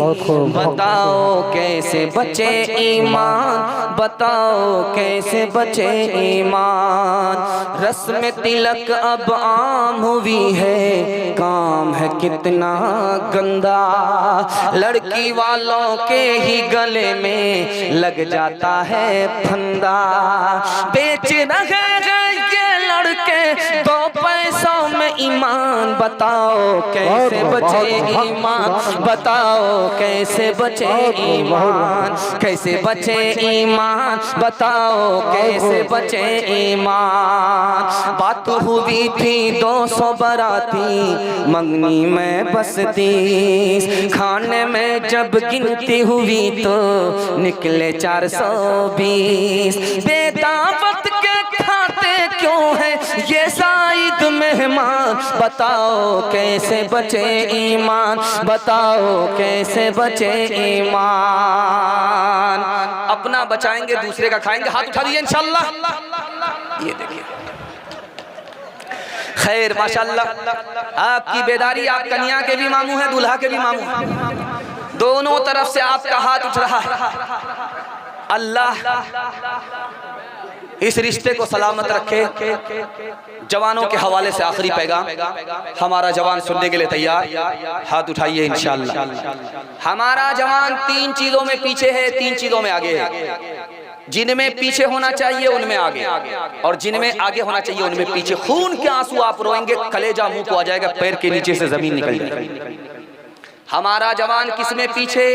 B: बताओ कैसे बचे ईमान, बताओ कैसे बचे ईमान। रस्म तिलक अब आम हुई है, काम है कितना गंदा। लड़की वालों के ही गले में लग जाता है फंदा। बेच रहे ये लड़के 2 पैसों में ईमान। बताओ कैसे बचे ईमान, बताओ कैसे बचे ईमान, कैसे बचे ईमान, बताओ कैसे बचे ईमान। बात हुई थी 200 बाराती, मंगनी में बस 30। खाने में जब गिनती हुई तो निकले 420। बेदावत के खाते क्यों है ये साइद मेहमान। बताओ कैसे बचे ईमान, बताओ कैसे बचे ईमान।
A: अपना बचाएंगे दूसरे का खाएंगे। हाथ उठा दीजिए इंशाअल्लाह। ये देखिए खैर माशाअल्लाह, आपकी बेदारी, आप कन्या के भी मामू हैं, दूल्हा के भी मामू हैं, दोनों तरफ से आपका हाथ उठ रहा है। अल्लाह इस रिश्ते को सलामत रखे। जवानों के हवाले से आखिरी पैगाम, हमारा जवान सुनने के लिए तैयार, हाथ उठाइए इंशाअल्लाह। हमारा जवान 3 चीजों में पीछे है, 3 चीजों में आगे है। जिनमें पीछे होना चाहिए उनमें आगे, और जिनमें आगे होना चाहिए उनमें पीछे। खून के आंसू आप रोएंगे, कलेजा मुंह को आ जाएगा, पैर के नीचे से जमीन निकल जाएगी। हमारा जवान किस में पीछे?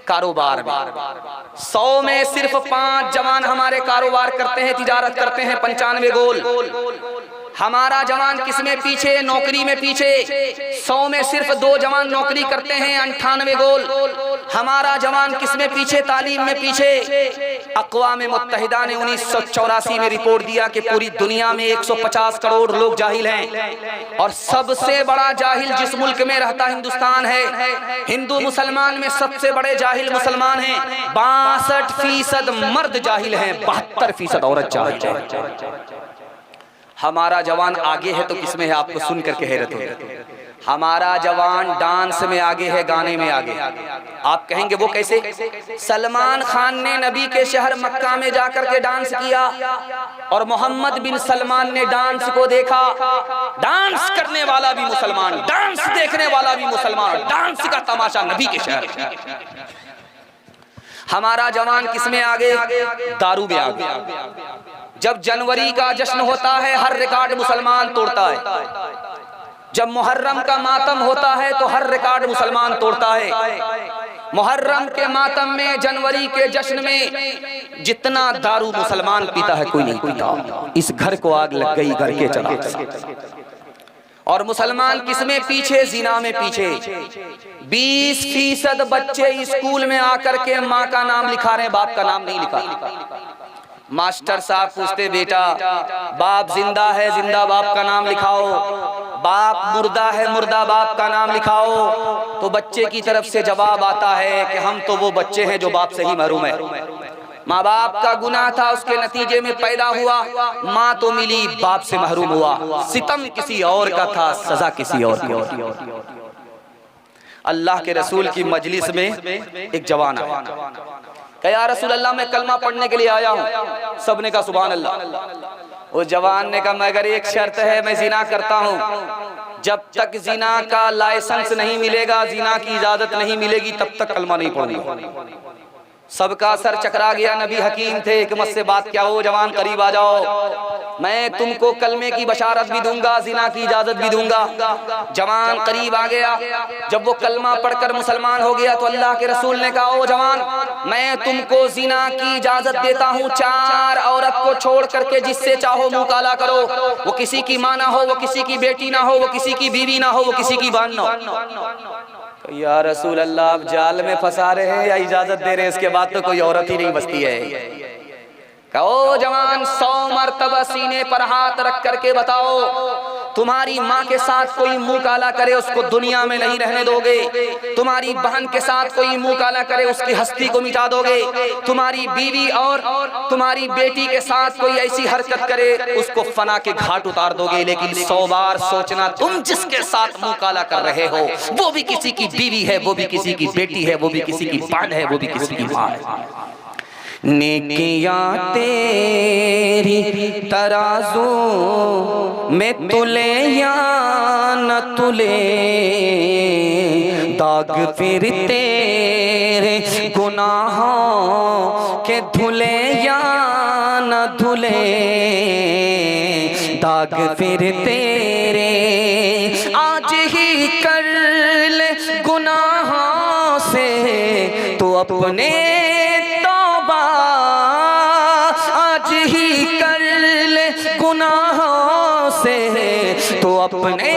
A: कारोबार में। 100 में सिर्फ 5 जवान हमारे कारोबार करते हैं, तिजारत करते हैं, 95 गोल। हमारा जवान किस में पीछे? नौकरी में पीछे। 100 में सिर्फ 2 जवान नौकरी करते हैं, 98 गोल। हमारा जवान किस में पीछे? तालीम में पीछे। अक़वाम मुत्तहिदा ने 1984 में रिपोर्ट दिया कि पूरी दुनिया में 150 करोड़ लोग जाहिल हैं, और सबसे बड़ा जाहिल जिस मुल्क में रहता हिंदुस्तान है। हिंदू मुसलमान में सबसे बड़े जाहिल मुसलमान हैं। 62% मर्द जाहिल हैं, 72% औरत जाहिल है। हमारा जवान आगे है तो किसमें है? आपको सुनकर के हैरत होगी। हमारा जवान डांस में आगे है, गाने में आगे। आप कहेंगे वो कैसे? सलमान खान ने नबी के शहर मक्का में जाकर के डांस किया, और मोहम्मद बिन सलमान ने डांस को देखा। डांस करने वाला भी मुसलमान, डांस देखने वाला भी मुसलमान, डांस का तमाशा नबी के शहर। हमारा जवान किसमें आगे? दारू में आगे। जब जनवरी का जश्न होता है, हर रिकॉर्ड मुसलमान तोड़ता है। जब मुहर्रम का मातम होता है तो हर रिकॉर्ड मुसलमान तोड़ता है। मुहर्रम के मातम में, जनवरी के जश्न में जितना दारू मुसलमान पीता है कोई नहीं पीता। इस घर को आग लग गई, घर के चला। और मुसलमान किसमें पीछे? जिना में पीछे। 20% बच्चे स्कूल में आकर के माँ का नाम लिखा रहे हैं, बाप का नाम नहीं लिखा। मास्टर साहब पूछते, बेटा बाप जिंदा है, जिंदा बाप का नाम लिखाओ। बाप मुर्दा है, मुर्दा बाप का नाम लिखाओ। तो बच्चे की तरफ से जवाब आता है कि हम तो वो बच्चे हैं जो बाप से ही महरूम है। माँ बाप का गुनाह था, उसके नतीजे में पैदा हुआ, माँ तो मिली, बाप से महरूम हुआ। सितम किसी और का था, सजा किसी और की। अल्लाह के रसूल की मजलिस में एक जवान आया, कहा या रसूल अल्लाह मैं कलमा पढ़ने के लिए आया हूँ। सबने कहा सुभान अल्लाह। उस जवान ने कहा मगर एक शर्त है, मैं जिना करता हूँ, जब तक जिना का लाइसेंस नहीं मिलेगा, जिना की इजाजत नहीं मिलेगी, तब तक कलमा नहीं पढ़ूंगा। सबका सर चकरा गया। नबी हकीम थे, हिकमत से बात क्या हो, जवान करीब आ जाओ, मैं तुमको कलमे की बशारत भी दूंगा, जिना की इजाजत भी दूंगा। जवान करीब आ गया। जब वो कलमा पढ़कर मुसलमान हो गया तो अल्लाह के रसूल ने कहा ओ जवान, मैं तुमको जिना की इजाजत देता हूँ, 4 औरत को छोड़ करके जिससे चाहो मुंह काला करो। वो किसी की माँ ना हो, वो किसी की बेटी ना हो, वो किसी की बीवी ना हो, वो किसी की बहन ना हो। या रसूल अल्लाह आप जाल में फंसा रहे हैं या इजाजत दे रहे हैं? इसके बाद तो कोई औरत ही नहीं बचती है। कहो जवान 100 मरतबा सीने पर हाथ रख करके बताओ, तुम्हारी माँ के साथ कोई मुंह काला करे उसको दुनिया में नहीं रहने दोगे। तुम्हारी बहन के साथ कोई मुंह काला करे उसकी हस्ती को मिटा दोगे। तुम्हारी बीवी और तुम्हारी बेटी के साथ कोई ऐसी हरकत करे उसको फना के घाट उतार दोगे। लेकिन 100 बार सोचना, तुम जिसके साथ मुंह काला कर रहे हो वो भी किसी की बीवी है, वो भी किसी की बेटी है, वो भी किसी की बहन है, वो भी किसी की माँ है।
B: नेकियां तेरी तराजू में तुले या न तुले, दाग फिर तेरे गुनाहों के धुले या न धुले, दाग फिर तेरे आज ही कर ले गुनाहों से तो अपने गुनाहों से तो अपने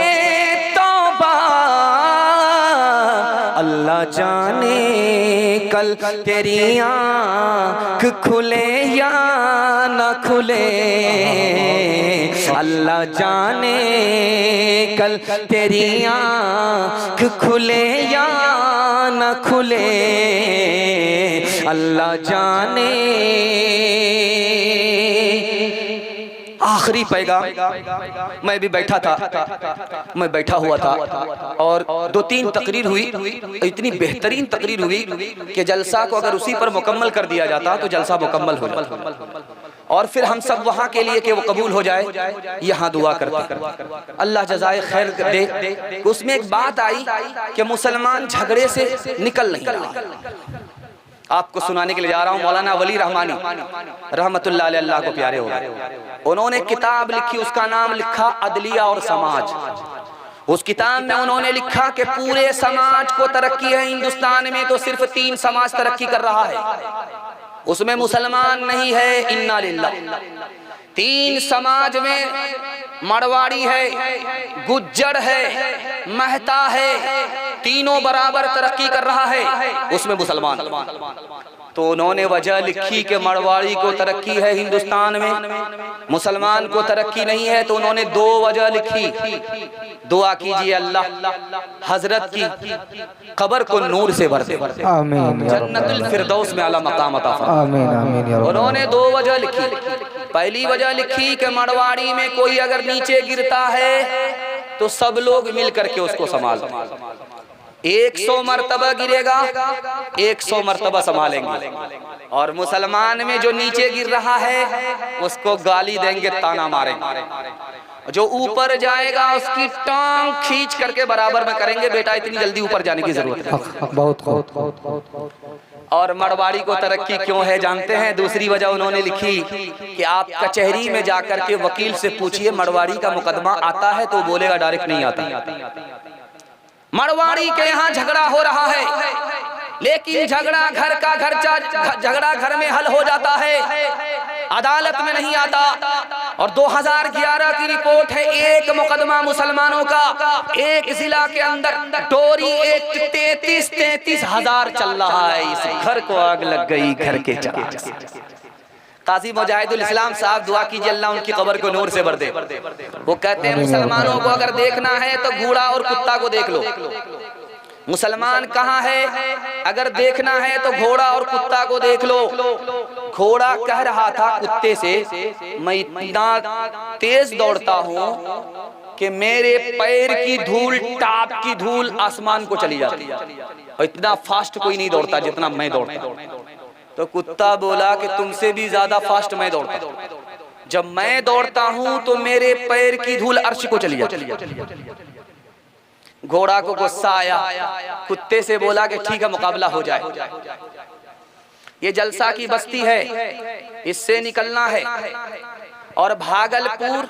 B: तौबा। अल्लाह जाने कल तेरी आँख खुले या न खुले, अल्लाह जाने कल तेरी आँख खुले या न खुले, अल्लाह जाने।
A: आखिरी पैगाम, मैं भी बैठा था, मैं बैठा हुआ था और 2-3 तकरीर हुई। इतनी बेहतरीन तकरीर हुई कि जलसा को अगर उसी पर मुकम्मल कर दिया जाता तो जलसा मुकम्मल हो जाता और फिर हम सब वहाँ के लिए कि वो कबूल हो जाए यहाँ दुआ करते। अल्लाह जज़ाए खैर दे। उसमें एक बात आई कि मुसलमान झगड़े से निकल नहीं रहा। आपको सुनाने के लिए जा रहा हूँ। मौलाना वली रहमानी रहमतुल्लाह अलैह, अल्लाह को प्यारे हो गए, उन्होंने किताब लिखी, उसका नाम लिखा अदलिया और समाज। उस किताब में उन्होंने लिखा कि पूरे समाज को तरक्की है हिंदुस्तान में तो सिर्फ 3 समाज तरक्की कर रहा है, उसमें मुसलमान नहीं है। इन्ना लिल्लाह। 3 समाज में मरवाड़ी है, गुज्जर है, महता है, तीनों बराबर तरक्की कर रहा है, उसमें मुसलमान। तो उन्होंने वजह लिखी कि मरवाड़ी को तरक्की है हिंदुस्तान में, मुसलमान को तरक्की नहीं है। तो उन्होंने 2 वजह लिखी। दुआ कीजिए अल्लाह हजरत की कब्र को नूर से भर दे, आमीन, जन्नतुल फिरदौस में आला मकाम अता फरमा, आमीन आमीन। उन्होंने 2 वजह लिखी। पहली वजह लिखी कि मरवाड़ी में कोई अगर नीचे गिरता है तो सब लोग मिल करके उसको संभाल, 100 मरतबा गिरेगा 100 मरतबा संभालेंगे। और मुसलमान में जो नीचे गिर रहा है उसको गाली देंगे, ताना मारेंगे। जो ऊपर जाएगा उसकी टांग खींच करके बराबर में करेंगे, बेटा इतनी जल्दी ऊपर जाने की जरूरत है। बहुत। और मरवाड़ी को तरक्की क्यों है जानते हैं? दूसरी वजह उन्होंने लिखी कि आप कचहरी में जाकर के वकील से पूछिए मरवाड़ी का मुकदमा आता है तो बोलेगा डायरेक्ट नहीं आता। मरवाड़ी के यहाँ झगड़ा हो रहा है, लेकिन झगड़ा घर का झगड़ा घर में हल हो जाता है, अदालत में नहीं आता। और 2011 की रिपोर्ट है, एक मुकदमा मुसलमानों का एक जिला के अंदर डोरी एक 33 हजार चल रहा है। इस घर को आग लग गई घर के चार। काजी मुजाहिदुल इस्लाम साहब दुआ कीजिए अल्लाह उनकी कब्र को नूर से भर दे। वो कहते हैं मुसलमानों को अगर देखना है तो घोड़ा और कुत्ता को देख लो। मुसलमान कहाँ है? अगर देखना है तो घोड़ा और कुत्ता को देख लो। घोड़ा कह रहा था कुत्ते से, मैं इतना तेज दौड़ता हूँ कि मेरे पैर की धूल, टाप की धूल आसमान को चली जाती है, और इतना फास्ट कोई नहीं दौड़ता जितना मैं दौड़ता। तो कुत्ता बोला कि तुमसे भी ज्यादा फास्ट मैं दौड़ता, जब मैं दौड़ता हूँ तो मेरे पैर की धूल अर्श को चली जाती है। घोड़ा को गुस्सा आया, कुत्ते से बोला कि ठीक है मुकाबला हो जाए। ये जलसा की बस्ती है, इससे निकलना है, और भागलपुर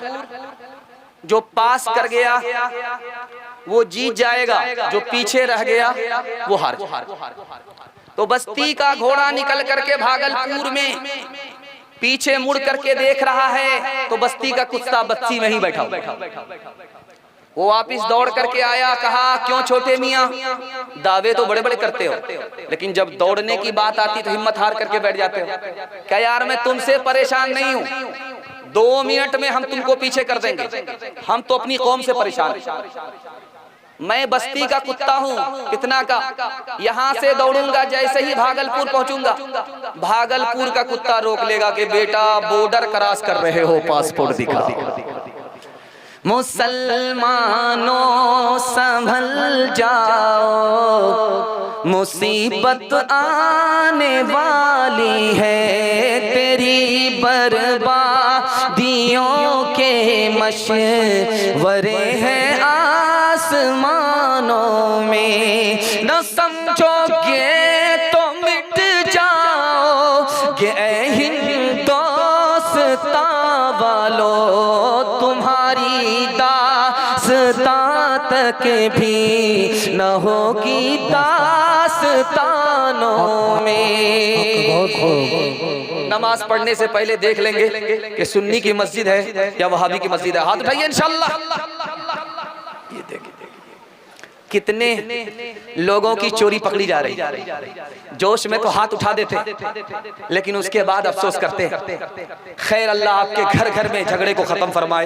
A: जो पास कर गया वो जीत जाएगा, जो पीछे रह गया वो हार। तो बस्ती का घोड़ा निकल करके भागलपुर में पीछे मुड़ करके देख रहा है तो बस्ती का कुत्ता बस्ती में ही बैठा। वो वापिस दौड़ करके आया, कहा क्यों छोटे मियाँ, दावे तो बड़े बड़े करते हो लेकिन जब दौड़ने की बात आती तो हिम्मत हार करके बैठ जाते हो। क्या यार मैं तुमसे परेशान नहीं हूँ, 2 मिनट में हम तुमको पीछे कर देंगे, हम तो अपनी कौम से परेशान हैं। मैं बस्ती का कुत्ता हूँ, कितना का, यहाँ से दौड़ूंगा, जैसे ही भागलपुर पहुंचूंगा, भागलपुर का कुत्ता रोक लेगा कि बेटा बॉर्डर क्रॉस कर रहे हो, पासपोर्ट दिखाओ। मुसलमानों संभल जाओ, मुसीबत आने वाली है, तेरी बर्बादियों के मशवरे हैं आसमानों में। न समझोगे तो मिट जाओगे हिंदुस्तान वालों, तुम्हारी दास्तां तक भी न होगी दास्तानों में। नमाज पढ़ने से पहले देख लेंगे कि सुन्नी की मस्जिद है या वहाबी की मस्जिद है। हाथ उठाइए इंशाअल्लाह। ये देखिए कितने लोगों की चोरी पकड़ी जा रही, जोश में तो हाथ उठा देते लेकिन उसके बाद अफसोस करते हैं। खैर अल्लाह आपके घर घर में झगड़े को खत्म फरमाए,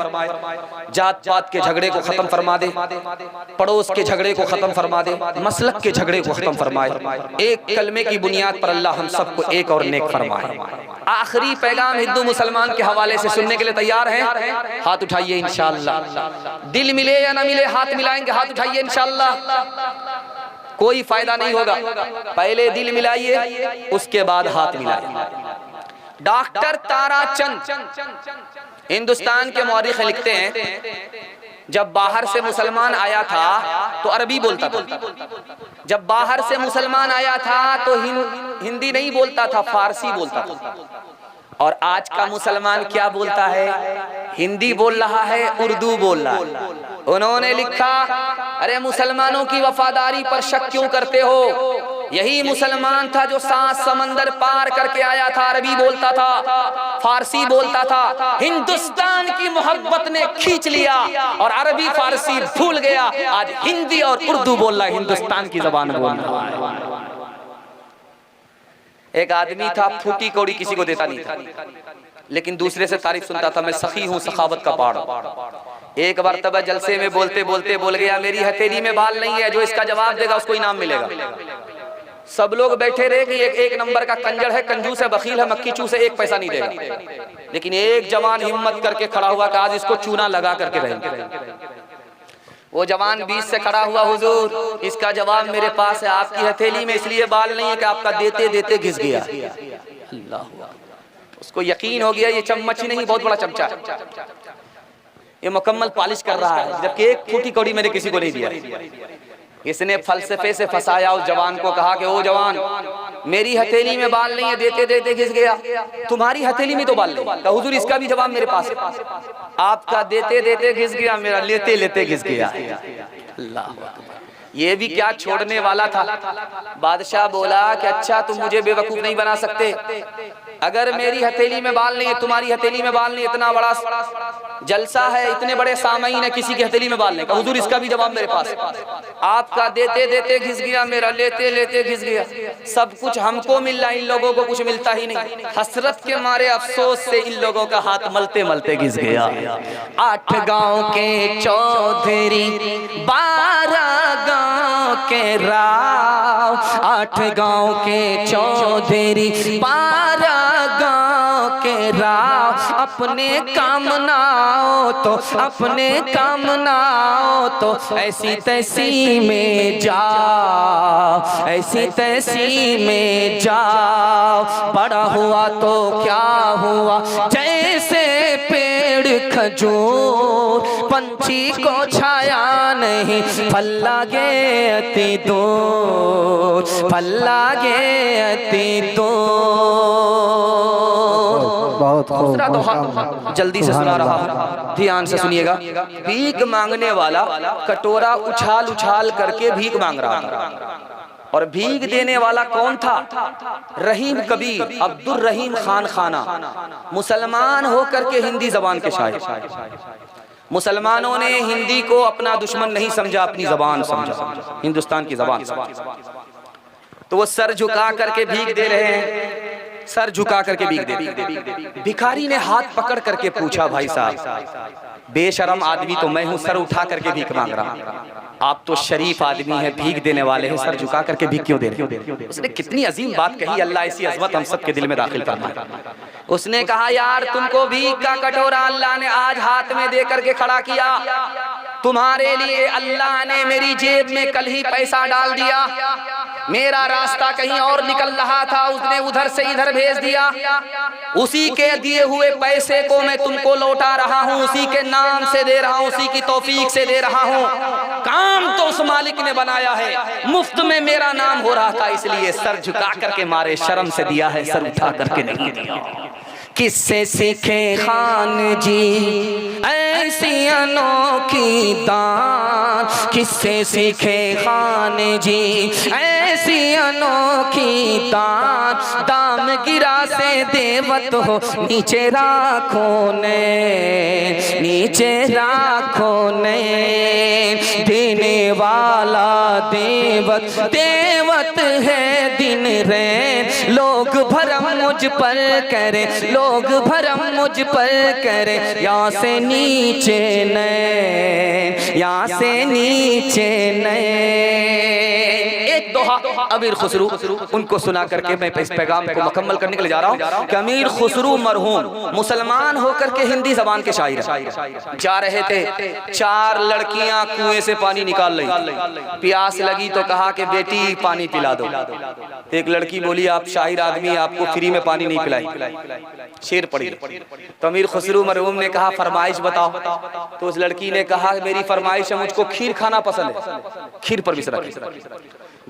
A: जात पात के झगड़े को खत्म फरमा दे, पड़ोस के झगड़े को खत्म फरमा दे, मसलक के झगड़े को खत्म फरमाए। एक कलमे की बुनियाद पर अल्लाह हम सबको एक और नेक फरमाए। आखिरी पैगाम हिंदू मुसलमान के हवाले से सुनने के लिए तैयार हैं? हाथ उठाइए इंशाअल्लाह। दिल मिले या ना मिले हाथ मिलाएंगे, हाथ उठाइए इंशाअल्लाह। कोई फायदा नहीं होगा, पहले दिल मिलाइए उसके बाद हाथ मिलाइए। डॉक्टर ताराचंद हिंदुस्तान के मौरिख लिखते हैं, जब बाहर से मुसलमान आया था तो अरबी बोलता था, जब बाहर से मुसलमान आया था तो हिंदी नहीं बोलता था, फारसी बोलता था। और आज का मुसलमान क्या बोलता है? हिंदी बोल रहा है, उर्दू बोल रहा है। उन्होंने लिखा, अरे मुसलमानों की वफादारी पर शक क्यों करते हो? यही मुसलमान था जो 7 समंदर पार करके आया था, अरबी बोलता था, फारसी बोलता था। हिंदुस्तान की मोहब्बत ने खींच लिया और अरबी फारसी भूल गया, आज हिंदी और उर्दू बोल रहा है, हिंदुस्तान की जबान बोल रहा है। एक आदमी था, फूटी कौड़ी किसी को देता नहीं था, लेकिन दूसरे से तारीफ सुनता था, मैं सखी हूँ, सखावत का पहाड़। एक बार तब जलसे में बोलते बोलते बोल गया, मेरी हथेली में बाल नहीं है, जो इसका जवाब देगा उसको इनाम मिलेगा। सब लोग बैठे रहे कि एक नंबर का कंजर है, कंजूस है, बखील है, मक्खी चूस है, 1 पैसा नहीं देगा। लेकिन एक जवान हिम्मत करके खड़ा हुआ कि आज इसको चूना लगा करके रहेंगे। वो जवान बीच से खड़ा हुआ, हुजूर इसका जवाब मेरे पास है, आपकी हथेली में इसलिए बाल नहीं है कि आपका देते देते घिस गया। अल्लाह, उसको यकीन हो गया ये चम्मच ही नहीं, बहुत बड़ा चमचा है, ये मुकम्मल पॉलिश कर रहा है, जबकि एक फूटी कौड़ी मैंने किसी को नहीं दिया। इसने फलसफे से फंसाया उस जवान को, कहा कि ओ जवान, मेरी हथेली में बाल नहीं है, देते देते घिस गया, तुम्हारी हथेली में तो बाल नहीं। कहा हुजूर इसका भी जवाब मेरे पास है, आपका देते देते घिस गया, मेरा लेते लेते घिस गया। अल्लाह, ये भी क्या छोड़ने वाला था। बादशाह बोला कि अच्छा तुम मुझे बेवकूफ नहीं बना सकते, अगर मेरी हथेली में बाल नहीं है, तुम्हारी हथेली में बाल नहीं, इतना बड़ा जलसा है, इतने बड़े सामईन है, किसी की हथेली में बाल नहीं। हुजूर इसका भी जवाब मेरे पास है, आपका देते देते घिस गया, मेरा लेते लेते घिस गया। सब कुछ हमको मिल रहा, इन लोगों को कुछ मिलता ही नहीं। हसरत के मारे अफसोस से इन लोगों का हाथ मलते मलते घिस गया। 8 गांव के चौधरी, 12 गांव के राव, 8 गांव के चौधरी, 12 गांव के राव, अपने कामनाओं तो अपने कामनाओं तो ऐसी तैसी में जाओ, ऐसी तैसी में जाओ। बड़ा हुआ तो क्या हुआ, जैसे पेड़ खजूर, पंछी को छाया नहीं, फल लागे अति दूर, फल लागे अति दूर। दूसरा दोहा जल्दी से सुना रहा हूं, ध्यान से सुनिएगा। भीख मांगने वाला कटोरा उछाल उछाल करके भीख मांग रहा था, और भीख देने वाला कौन था? रहीम कबीर, अब्दुल रहीम खान खाना, मुसलमान होकर के हिंदी जबान के शायर। मुसलमानों ने हिंदी को अपना दुश्मन नहीं समझा, अपनी जबान समझा, हिंदुस्तान की जबान। तो वो सर झुका करके भीख दे रहे हैं। सर झुका करके भीख देते। भिखारी ने हाथ पकड़ करके पूछा, भाई साहब बेशरम आदमी तो मैं हूँ, सर उठा करके भीख मांग रहा हूँ, आप तो शरीफ आदमी हैं, भीख देने वाले हैं, सर झुका करके भीख क्यों दे रहे हैं? उसने कितनी अजीम बात कही, अल्लाह ऐसी अज़मत हम सब के दिल में दाखिल फरमाए। उसने कहा, यार तुमको भीख का कटोरा अल्लाह ने आज हाथ में दे करके खड़ा किया, तुम्हारे लिए अल्लाह ने मेरी जेब में कल ही पैसा डाल दिया, मेरा रास्ता कहीं और निकल रहा था, उसने उधर से इधर भेज दिया, उसी के दिए हुए पैसे को मैं तुमको लौटा रहा हूँ, उसी के नाम से दे रहा हूँ, उसी की तौफीक से दे रहा हूँ। काम तो उस मालिक ने बनाया है, मुफ्त में मेरा नाम हो रहा था, इसलिए सर झुका करके मारे शर्म से दिया है, सर उठा करके नहीं दिया। किससे सीखे खान जी ऐसी अनोखी दान, किससे सीखे खान जी ऐसी अनोखी दान, दाम गिरा से देवत हो नीचे राखो ने, नीचे राखो ने, देने वाला देवत देवत है दिन रे, लोग भरम मुझ पर करे, लोग भरम मुझ पर करे, यहाँ से नीचे नए, यहाँ से नीचे नए। एक दोहा अमीर खुसरू, उनको सुना करके मैं इस पैगाम को मुकम्मल करने के लिए जा रहा हूँ कि अमीर खुसरू मरहूम मुसलमान होकर के हिंदी जबान के शायर जा रहे थे, 4 लड़कियां कुएं से पानी निकाल रही, प्यास लगी तो कहा कि बेटी पानी पिला दो। एक लड़की बोली, आप शायर आदमी, आपको फ्री में पानी नहीं पिलाई, शेर पड़ी। तो अमीर खुसरू मरहूम ने कहा, फरमाइश बताओ। तो उस लड़की ने कहा, मेरी फरमाइश है, मुझको खीर खाना पसंद है, खीर पर मिश्रा।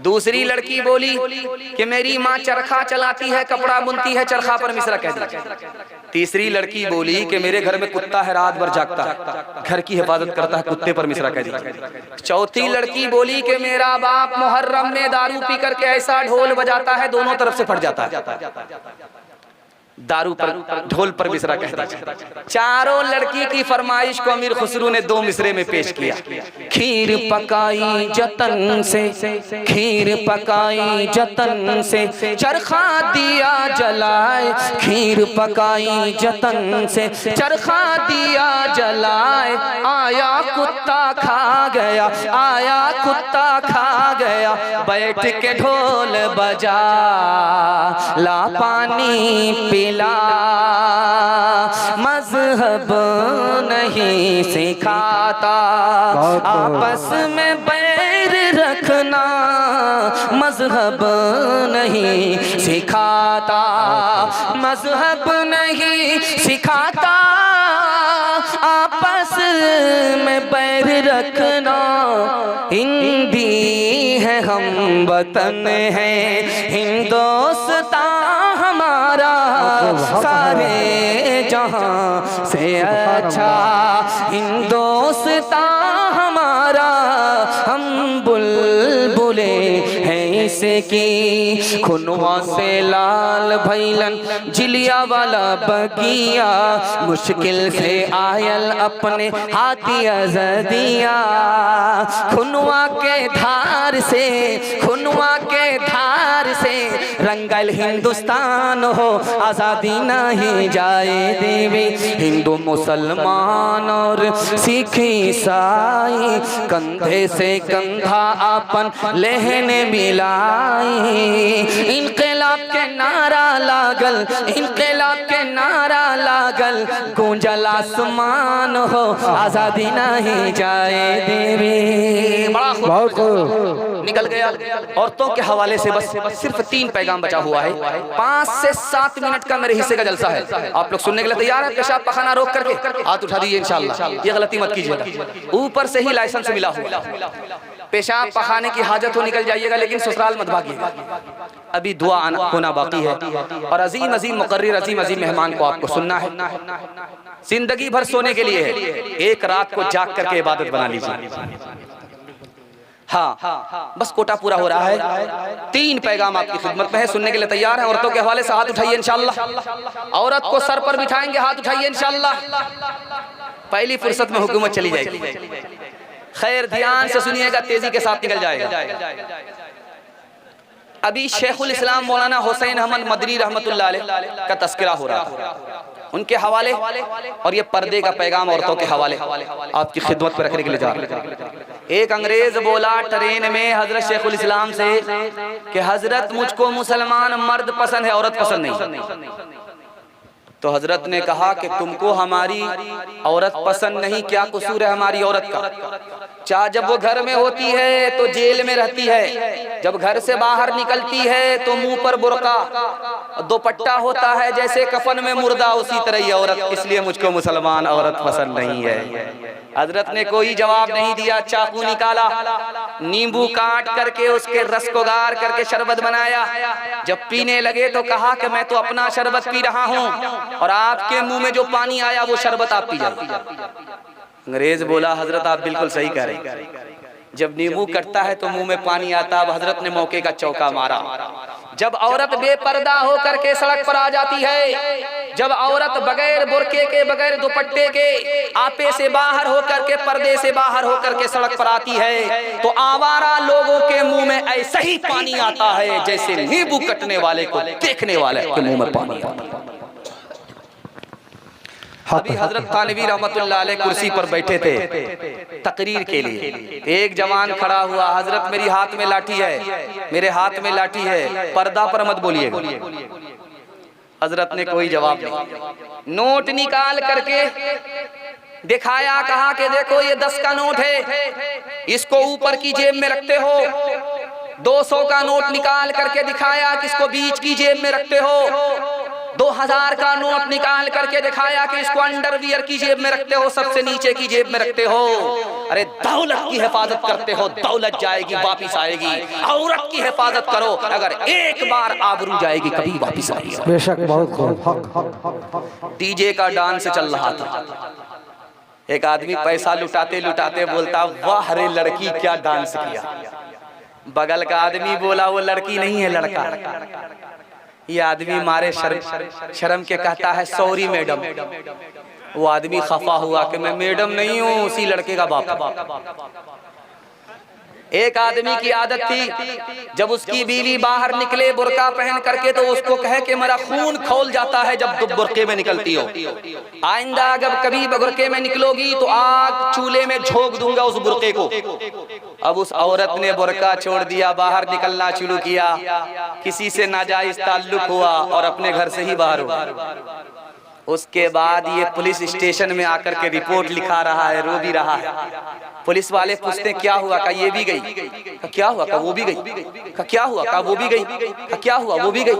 A: दूसरी लड़की बोली कि मेरी माँ चरखा चलाती है, कपड़ा बुनती है, चरखा पर मिश्रा कह दी। तीसरी लड़की बोली कि मेरे घर में कुत्ता है, रात भर जागता है, घर की हिफाजत करता है, कुत्ते पर मिश्रा कह दी। चौथी लड़की बोली कि मेरा बाप मुहर्रम में दारू पी करके ऐसा ढोल बजाता है, दोनों तरफ से फट जाता है, दारू पर ढोल पर मिसरा कहता है। चारों लड़की की फरमाइश को अमीर खुसरू ने 2 मिसरे में पेश किया। खीर पकाई जतन से, खीर पकाई जतन से, चरखा दिया जलाए, खीर पकाई जतन से, चरखा दिया जलाए, आया कुत्ता खा गया, आया कुत्ता खा गया, बैठ के ढोल बजा ला पानी पिला, मजहब नहीं सिखाता आपस में बैर रखना, मजहब नहीं सिखाता, मजहब नहीं सिखाता आपस में बैर रखना। हिंदी है हम वतन है हिंदोस्तां हमारा, सारे जहां से अच्छा हिंदोस्तां हमारा, हम बुलबुले हैं इसकी, खुनवा से लाल भैलन जिलिया वाला बगिया, मुश्किल से आयल अपने हाथी अज़दिया, खुनवा के धार से, खुनवा के धार से रंगल हिंदुस्तान हो, आज़ादी नहीं जाए देवी, हिंदू मुसलमान और सिख ईसाई, कंधे से कंधा अपन लहने मिलाई, इनकलाब के नारा लागल, इनकलाब के नारा लागल, गूंजल आसमान हो, आज़ादी नहीं जाए देवी। बड़ा निकल गया। औरतों के हवाले से बस सिर्फ 3 पैगाम बचा हुआ है, 5 से 7 मिनट का मेरे हिस्से का जलसा है, आप लोग सुनने के लिए तैयार हैं? पेशाब पखाना रोक करके हाथ उठा दीजिए इंशाल्लाह, ये गलती मत कीजिएगा, ऊपर से ही लाइसेंस मिला हुआ, पेशाब पखाने की हाजत हो निकल जाइएगा, लेकिन ससुराल मत भागिएगा, अभी दुआ होना बाकी है। और अजीम अजीम मुकर्रिर, अजीम अजीम मेहमान को आपको सुनना है, जिंदगी भर सोने के लिए है, एक रात को जाग करके इबादत बना लीजिए। हाँ, बस कोटा पूरा हो रहा है। 3 पैगाम आपकी खिदमत में है, सुनने के लिए तैयार है? औरतों के हवाले से हाथ उठाइए इंशाल्लाह, औरत को सर पर बिठाएंगे, हाथ उठाइए इंशाल्लाह, पहली फुर्सत में हुकूमत चली जाएगी। खैर ध्यान से सुनिएगा, तेजी के साथ निकल जाएगा। अभी शेखुल इस्लाम मौलाना हुसैन अहमद मदनी रहमतुल्लाह अलैह का तस्करा हो रहा था, उनके हवाले और ये पर्दे का पैगाम औरतों के हवाले आपकी खिदमत पर रखने के लिए जा रहे हैं। एक अंग्रेज बोला ट्रेन में हजरत शेखुल इस्लाम से कि हजरत मुझको मुसलमान मर्द पसंद है, औरत पसंद नहीं। तो हजरत ने कहा कि तुमको हमारी औरत पसंद नहीं, क्या कसूर है हमारी औरत का? चाहे जब वो घर में होती है तो जेल में रहती है, जब घर से बाहर निकलती है तो मुंह पर बुर्का दुपट्टा होता है जैसे कफन में मुर्दा, उसी तरह ये औरत, इसलिए मुझको मुसलमान औरत पसंद नहीं है। हजरत ने कोई जवाब नहीं दिया, चाकू निकाला, नींबू काट करके उसके रस को गार करके शरबत बनाया। जब पीने लगे तो कहा कि मैं तो अपना शरबत पी रहा हूँ और आपके मुंह में जो पानी आया वो शरबत आप पी जाए। अंग्रेज बोला हजरत आप बिल्कुल सही कह रहे हैं, जब नींबू कटता है तो मुंह में पानी आता। अब हजरत ने मौके का चौका मारा। जब औरत बेपर्दा होकर के सड़क पर आ जाती है, जब औरत बगैर बुर्के के बगैर दुपट्टे के आपे से बाहर होकर के पर्दे से बाहर होकर के सड़क पर आती है तो आवारा लोगों के मुंह में ऐसा ही पानी आता है जैसे नींबू कटने वाले को देखने वाले के मुंह में पानी आता है। अभी हजरत थानवी रहमतुल्लाह अलैह कुर्सी पर बैठे थे तकरीर के लिए, एक जवान खड़ा हुआ, हजरत मेरी हाथ में लाठी है, मेरे हाथ में लाठी है, पर्दा पर मत बोलिएगा। हजरत ने कोई जवाब नहीं। नोट निकाल करके दिखाया, कहा कि देखो ये 10 का नोट है, इसको ऊपर की जेब में रखते हो। 200 का नोट निकाल करके दिखाया कि इसको बीच की जेब में रखते हो। 2000 का नोट निकाल करके दिखाया कि इसको अंडरवियर की जेब में रखते हो, सबसे नीचे की जेब में रखते हो। अरे दौलत की हिफाजत करते हो, दौलत जाएगी वापिस आएगी। औरत की हिफाजत करो, अगर एक बार आबरू जाएगी कभी वापिस आएगी।
C: बेशक बहुत खूब।
A: डीजे का डांस चल रहा था, एक आदमी पैसा लुटाते लुटाते बोलता वाह रे लड़की क्या डांस किया। बगल का आदमी बोला वो लड़की नहीं है लड़का। ये आदमी मारे शर्म के कहता है सॉरी मैडम। वो आदमी खफा हुआ कि मैं मैडम नहीं हूँ, उसी लड़के का बाप। एक आदमी की आदत थी जब उसकी बीवी बाहर निकले बुर्का पहन करके तो उसको कहे कि मेरा खून खौल जाता है जब तुम बुर्के में निकलती हो, आइंदा अगर कभी बुर्के में निकलोगी तो आग चूल्हे में झोंक दूंगा उस बुर्के को। अब उस औरत ने बुर्का छोड़ दिया, बाहर निकलना शुरू किया, किसी से नाजायज ताल्लुक हुआ और अपने घर से ही बाहर हुआ। उसके बाद ये पुलिस स्टेशन में आकर के रिपोर्ट लिखा रहा है, रो भी रहा है। पुलिस वाले पूछते क्या हुआ? का ये भी गई। का क्या हुआ? का वो भी गई। का क्या हुआ? का वो भी गई। का क्या हुआ? वो भी गई।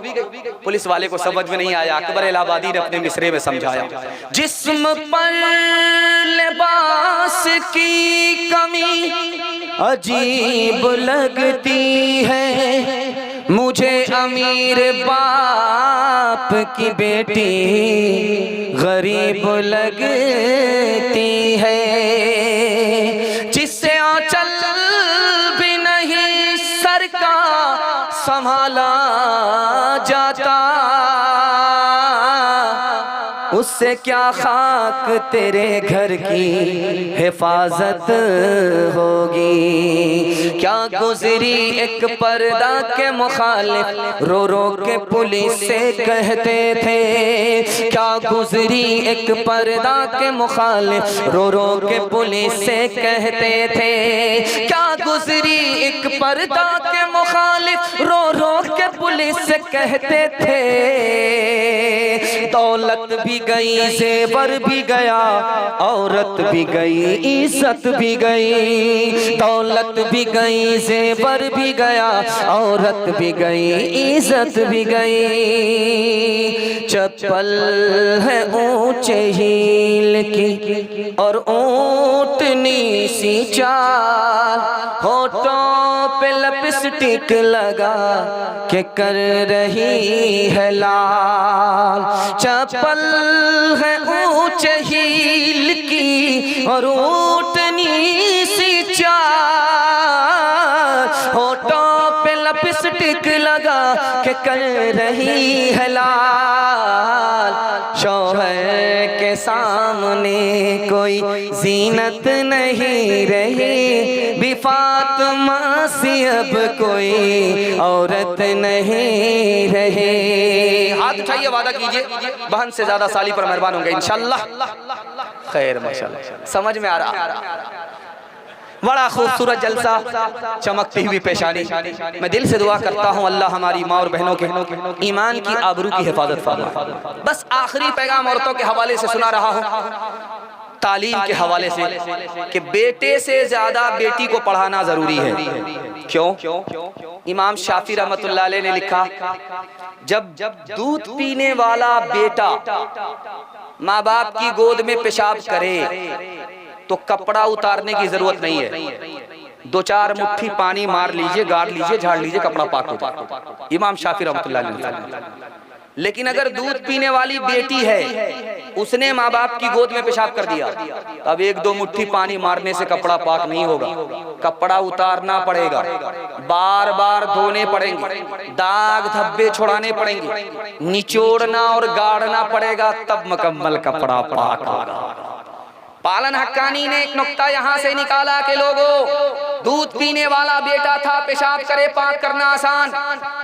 A: पुलिस वाले को समझ में नहीं आया। अकबर इलाहाबादी ने अपने मिसरे में समझाया, जिस्म पर लिबास की कमी अजीब लगती है, मुझे अमीर बाप की बेटी गरीब लगती है, जिससे आंचल भी नहीं सर का संभाला जाता, उससे क्या खाक तेरे घर की हिफाजत होगी। क्या गुजरी एक पर्दा के मुखालिफ रो रो के पुलिस से कहते थे, क्या गुजरी एक पर्दा के मुखालिफ रो रो के पुलिस से कहते थे, क्या गुजरी एक पर्दा के मुखालिफ रो रो के पुलिस से कहते थे। दौलत भी गई, जेवर भी गया, औरत भी गई, इज्जत भी गई। दौलत भी गई, जेवर भी गया, औरत भी गई, इज्जत भी गई। चप्पल है ऊंचे हील की और ऊंटनी सी चाल, होठों पे लिपस्टिक लगा के कर रही है लाल। चप्पल है ऊंचे हील की और ऊंटनी सी चाल, होठों पे लिपस्टिक लगा के कर रही है लाल।
B: शौहर के सामने कोई जीनत नहीं रही, भी फातिमा सी अब कोई औरत नहीं रही।
A: हाथ उठाइए, वादा कीजिए बहन से ज्यादा साली पर मेहरबान होंगे इंशाल्लाह। खैर माशाल्लाह, समझ में आ रहा। बड़ा खूबसूरत जलसा, चमकती हुई पेशानी। मैं दिल से दुआ करता हूँ अल्लाह हमारी माँ और बहनों के ईमान की आबरू की हिफाजत फरमाए। बस आखिरी पैगाम औरतों के हवाले से सुना रहा हूँ, तालीम के हवाले से, कि बेटे से ज्यादा बेटी को पढ़ाना जरूरी है। क्यों? इमाम शाफी रहमतुल्लाह अलैह ने लिखा, जब दूध पीने वाला बेटा माँ बाप की गोद में पेशाब करे तो कपड़ा उतारने की जरूरत नहीं है, 2-4 मुट्ठी पानी मार लीजिए, गाड़ लीजिए, झाड़ लीजिए, कपड़ा पाक हो जाए। इमाम शाफी रहमतुल्लाह अलैह। लेकिन अगर दूध पीने वाली बेटी है, उसने माँ बाप की गोद में पेशाब कर दिया, तब 1-2 मुट्ठी पानी मारने से कपड़ा पाक नहीं होगा, कपड़ा उतारना पड़ेगा, बार बार धोने पड़ेंगे, दाग धब्बे छुड़ाने पड़ेंगे, निचोड़ना और गाड़ना पड़ेगा, तब मुकम्मल कपड़ा पाक होगा। पालन हक्कानी ने एक नुक्ता यहाँ से निकाला कि लोगों, दूध पीने वाला बेटा था, पेशाब करे पाक करना आसान,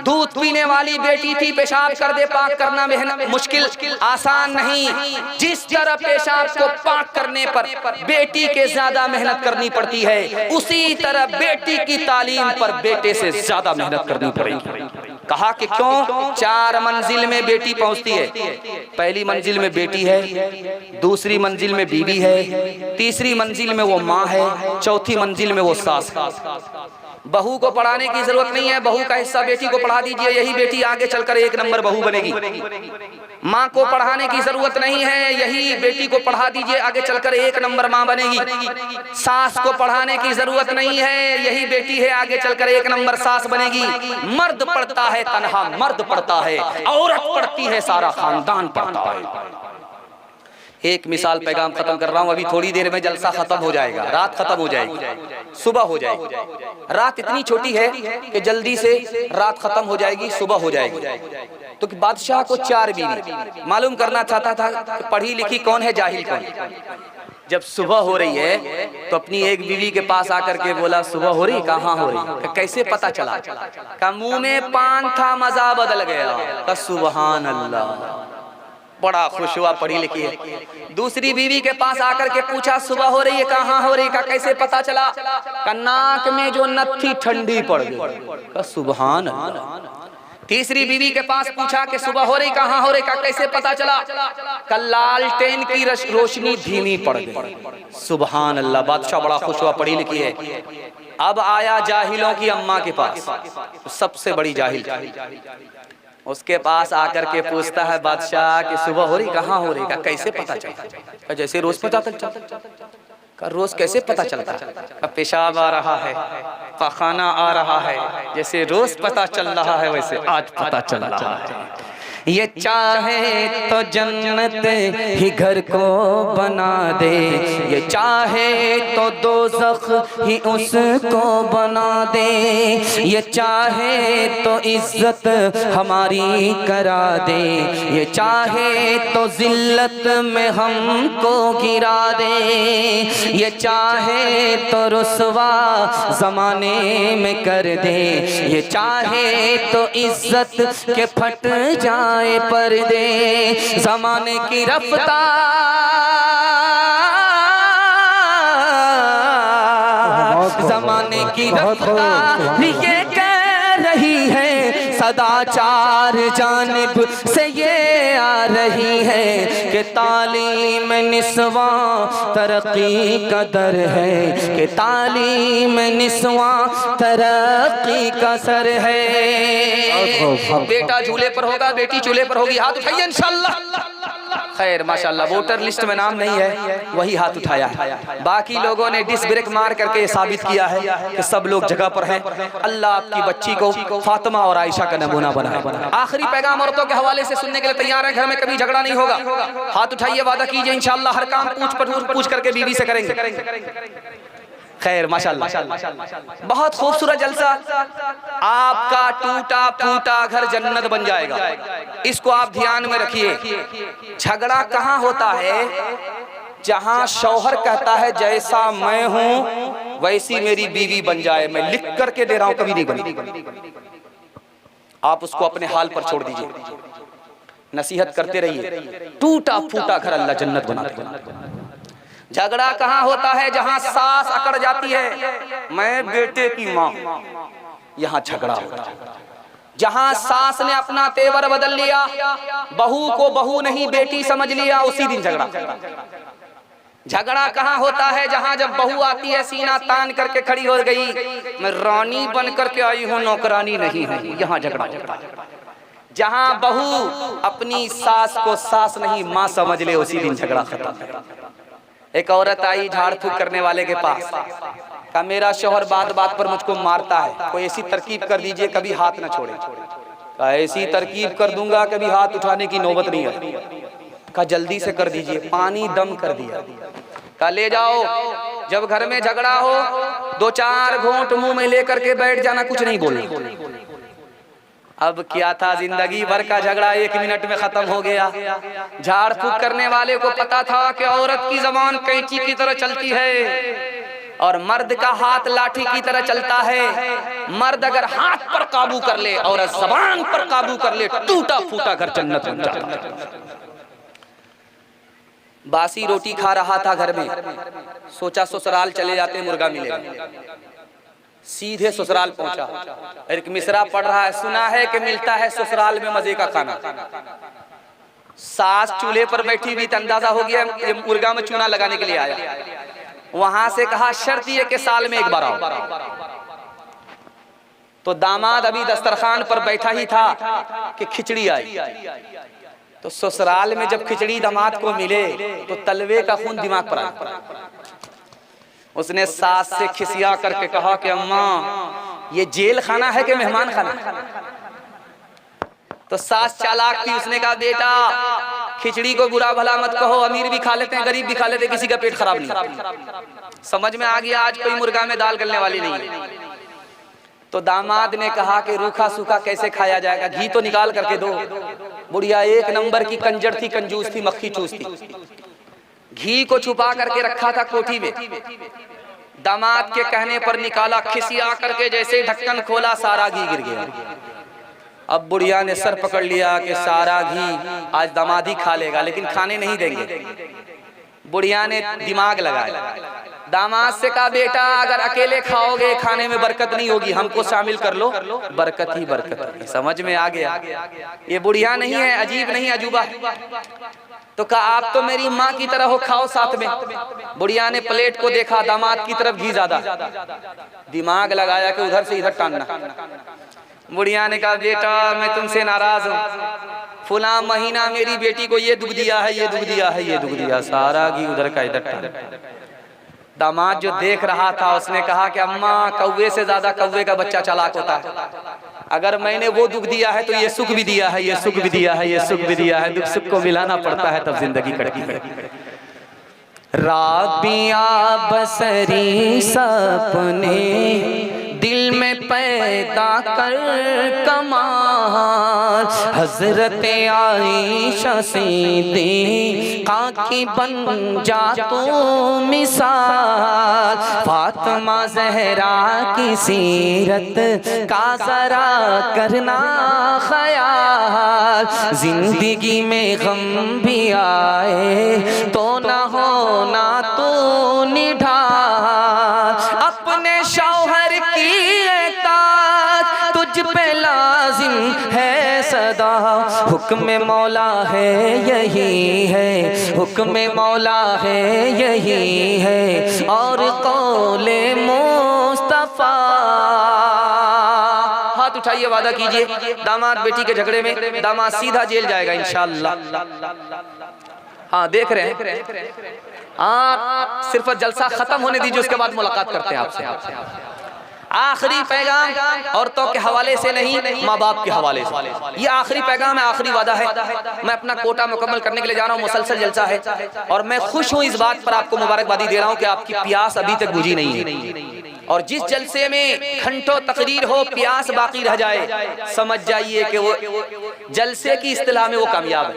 A: दूध पीने वाली बेटी थी, पेशाब कर दे पाक करना मुश्किल, आसान नहीं। जिस तरह पेशाब को पाक करने पर बेटी के ज्यादा मेहनत करनी पड़ती है, उसी तरह बेटी की तालीम पर बेटे से ज्यादा मेहनत करनी पड़ेगी। कहा कि क्यों? 4 मंजिल में बेटी पहुंचती है। पहली मंजिल में बेटी है, दूसरी मंजिल में बीवी है, तीसरी मंजिल में वो माँ है, चौथी मंजिल में वो सास है। बहू को पढ़ाने की जरूरत नहीं है, बहू का हिस्सा बेटी को पढ़ा दीजिए, यही बेटी आगे चलकर 1 नंबर बहू बनेगी। माँ को पढ़ाने की जरूरत नहीं है, यही बेटी को पढ़ा दीजिए, आगे चलकर 1 नंबर माँ बनेगी। सास को पढ़ाने की जरूरत नहीं है, यही बेटी है, आगे चलकर 1 नंबर सास बनेगी। मर्द पढ़ता है तन्हा मर्द पढ़ता है, औरत पढ़ती है सारा खानदान पढ़ता है। एक मिसाल पैगाम खत्म कर रहा हूँ, अभी थोड़ी देर में जलसा खत्म हो जाएगा, रात खत्म हो जाएगी, सुबह हो जाएगी। रात इतनी छोटी है कि जल्दी से रात खत्म हो जाएगी, सुबह हो जाएगी। तो बादशाह को 4 बीवी, मालूम करना चाहता था कि पढ़ी लिखी कौन है, जाहिल कौन। जब सुबह हो रही है तो अपनी एक बीवी के पास आकर के बोला, सुबह हो रही? कहाँ हो रही? कैसे पता चला? का मुंह में पान था, मजा बदल गया। का सुबहान अल्लाह, बड़ा खुश हुआ, पढ़ी लिखी है। दूसरी बीवी के पास आकर के पूछा, सुबह हो रही है? कहाँ हो रही? का कैसे पता चला? का नाक में जो नथ थी ठंडी पड़ गई। का सुबहान अल्लाह। तीसरी बीवी के पास पूछा कि सुबह हो रही? कहाँ हो रही? का कैसे पता चला? का लालटेन की रोशनी धीमी पड़ गई। सुबहान अल्लाह। बादशाह बड़ा खुश हुआ, पढ़ी लिखी है। अब आया जाहिलों की अम्मा के पास, सबसे बड़ी जाहिल, उसके पास आकर के पूछता है बादशाह कि सुबह हो रही? कहाँ हो रही? का कैसे पता चलता? जैसे रोज पता चलता। का रोज कैसे पता चलता? का पेशाब आ रहा है, पखाना आ रहा है, जैसे रोज पता चल रहा है वैसे आज पता चल रहा है। ये चाहे तो जन्नत ही घर को बना दे, ये चाहे तो दोज़ख ही उसको बना दे, ये चाहे तो इज्जत हमारी करा दे, ये चाहे तो जिल्लत में हमको गिरा दे, ये चाहे तो रुसवा ज़माने में कर दे, ये चाहे तो इज्जत के फट जाए पर्दे, ज़माने की रफ्तार ज़माने की रफ्तार ये कह रही है, सदाचार जानिब से ये आ रही है कि तालीम निस्वा तरक्की का दर है, कि तालीम निस्वा तरक्की का सर है। बेटा झूले पर होगा, बेटी चूल्हे पर होगी, हाथ उठाइए इंशाअल्लाह। खैर माशाअल्लाह, वोटर लिस्ट में नाम नहीं है, वही हाथ उठाया है। बाकी लोगों ने डिस ब्रेक मार करके साबित किया है कि सब लोग जगह पर हैं। अल्लाह आपकी बच्ची को फातिमा और आयशा का नमूना बनाए। आखिरी पैगाम औरतों के हवाले से सुनने के लिए तैयार है? घर में कभी झगड़ा नहीं होगा, हाथ उठाइए, वादा कीजिए इंशाअल्लाह हर काम पूछ करके बीवी से करेंगे। खैर माशाल्लाह, बहुत खूबसूरत जलसा। आपका टूटा फूटा घर जन्नत बन जाएगा, इसको आप ध्यान में रखिए। झगड़ा कहाँ होता है? जहाँ शौहर कहता है जैसा मैं हूँ वैसी मेरी बीवी बन जाए। मैं लिख करके दे रहा हूँ, कभी नहीं बनी। आप उसको अपने हाल पर छोड़ दीजिए, नसीहत करते रहिए। टूटा फूटा घर अल्लाह जन्नत बना देगा। झगड़ा कहाँ होता है? जहाँ सास अकड़ जाती है, मैं बेटे की माँ, यहाँ झगड़ा होता है। जहाँ सास ने अपना तेवर बदल लिया, बहू को बहू नहीं बेटी समझ लिया, उसी दिन झगड़ा। झगड़ा कहाँ होता है? जहाँ जब बहू आती है सीना तान करके खड़ी हो गई, मैं रानी बन करके आई हूँ, नौकरानी नहीं हूँ, यहाँ झगड़ा। जहाँ बहू अपनी सास को सास नहीं माँ समझ ले, उसी दिन झगड़ा खत्म। एक औरत आई झाड़ फूक करने वाले के पास, कहा मेरा शौहर बात बात पर मुझको मारता है, कोई ऐसी तरकीब कर दीजिए कभी हाथ न छोड़े। कहा ऐसी तरकीब कर दूंगा कभी हाथ उठाने की नौबत नहीं है। कहा जल्दी से कर दीजिए। पानी दम कर दिया। कहा ले जाओ, जब घर में झगड़ा हो 2-4 घूंट मुंह में लेकर के बैठ जाना, कुछ नहीं बोलना। अब क्या था, जिंदगी भर का झगड़ा 1 मिनट में खत्म हो गया। झाड़ फूक करने वाले को पता था कि औरत की जबान कैंची की तरह चलती है और मर्द का हाथ लाठी की तरह चलता है। मर्द अगर हाथ पर काबू कर ले, औरत जबान पर काबू कर ले, टूटा फूटा घर जन्नत बन जाता है। बासी रोटी खा रहा था घर में, सोचा ससुराल चले जाते मुर्गा मिलेगा। सीधे ससुराल पहुंचा, एक मिसरा पढ़ रहा है, सुना है कि मिलता है ससुराल में मजे का खाना। सास चूल्हे पर बैठी हुई, अंदाजा हो गया ये मुर्गा में चूना लगाने के लिए आया। वहां से कहा शर्त ये कि साल में 1 बार आओ। तो दामाद अभी दस्तरखान पर बैठा ही था कि खिचड़ी आई। तो ससुराल में जब खिचड़ी दामाद को मिले तो तलवे का खून दिमाग पर आया। उसने सास से खिसिया करके कहा कि अम्मा ये जेल खाना है कि मेहमान खाना? तो सास चालाक थी, उसने कहा बेटा खिचड़ी को बुरा भला मत कहो, अमीर भी खा लेते हैं गरीब भी खा लेते हैं, किसी का पेट खराब नहीं। समझ में आ गया, आज कोई मुर्गा में दाल गलने वाली नहीं। तो दामाद ने कहा कि रूखा सूखा कैसे खाया जाएगा, घी तो निकाल करके दो। बुढ़िया 1 नंबर की कंजर थी, कंजूस थी, मक्खी चूस थी। घी को छुपा करके रखा था कोठी में। दामाद के कहने पर निकाला, खिसिया करके जैसे ढक्कन खोला सारा घी गिर गया। अब बुढ़िया ने सर पकड़ लिया कि सारा घी आज दामाद ही खा लेगा, लेकिन खाने नहीं देंगे। बुढ़िया ने दिमाग लगाया, दामाद से कहा बेटा अगर अकेले खाओगे खाने में बरकत नहीं होगी, हमको शामिल कर लो, बरकत ही बरकत है। समझ में आ गया, ये बुढ़िया नहीं है, अजीब नहीं अजूबा। तो कहा आप तो मेरी माँ की तरह हो, खाओ साथ में। बुढ़िया ने प्लेट को देखा, दामाद की तरफ घी ज्यादा, दिमाग लगाया कि उधर से इधर टानना। बुढ़िया ने कहा बेटा मैं तुमसे नाराज हूँ, फुला महीना मेरी बेटी को ये दुख दिया है, ये दुख दिया है, ये दुख दिया, सारा घी उधर का इधर टान। दामाद जो देख रहा था उसने कहा कि अम्मा कौवे से ज्यादा कौवे का बच्चा चालाक होता है। अगर मैंने वो दुख दिया है तो ये सुख भी दिया है, ये सुख भी दिया है, ये सुख भी दिया है। दुख सुख को मिलाना पड़ता है तब जिंदगी कटती है।
B: राबिया बसरी सपने दिल में पैदा कर कमाल, हजरत आयशा सिद्दीक़ा की बन जा तू मिसाल, फातिमा ज़हरा की सीरत का जरा करना ख्याल, जिंदगी में गम भी आए तो ना होना तो निढाल, अपने शौहर की एताअत तुझ पे लाजिम है सदा, हुक्म मौला है यही है, हुक्म मौला है यही है, और कौले मुस्तफा। हाथ उठाइए, वादा कीजिए दामाद बेटी के झगड़े में दामाद सीधा जेल जाएगा इंशाअल्लाह। हाँ देख रहे हैं, सिर्फ जलसा खत्म होने दीजिए, उसके बाद मुलाकात करते हैं आपसे।
A: आखिरी पैगाम औरतों के हवाले से नहीं, माँ बाप के हवाले से। ये आखिरी पैगाम है, आखिरी वादा है। मैं अपना कोटा मुकम्मल करने के लिए जा रहा हूँ, मुसलसल जलसा है और मैं खुश हूँ इस बात पर, आपको मुबारकबादी दे रहा हूँ कि आपकी प्यास अभी तक बुझी नहीं है। और जिस जलसे में घंटों तकरीर हो, प्यास बाकी रह जाए, समझ जाइए कि वो जलसे की इस्तिलाह में वो कामयाब है।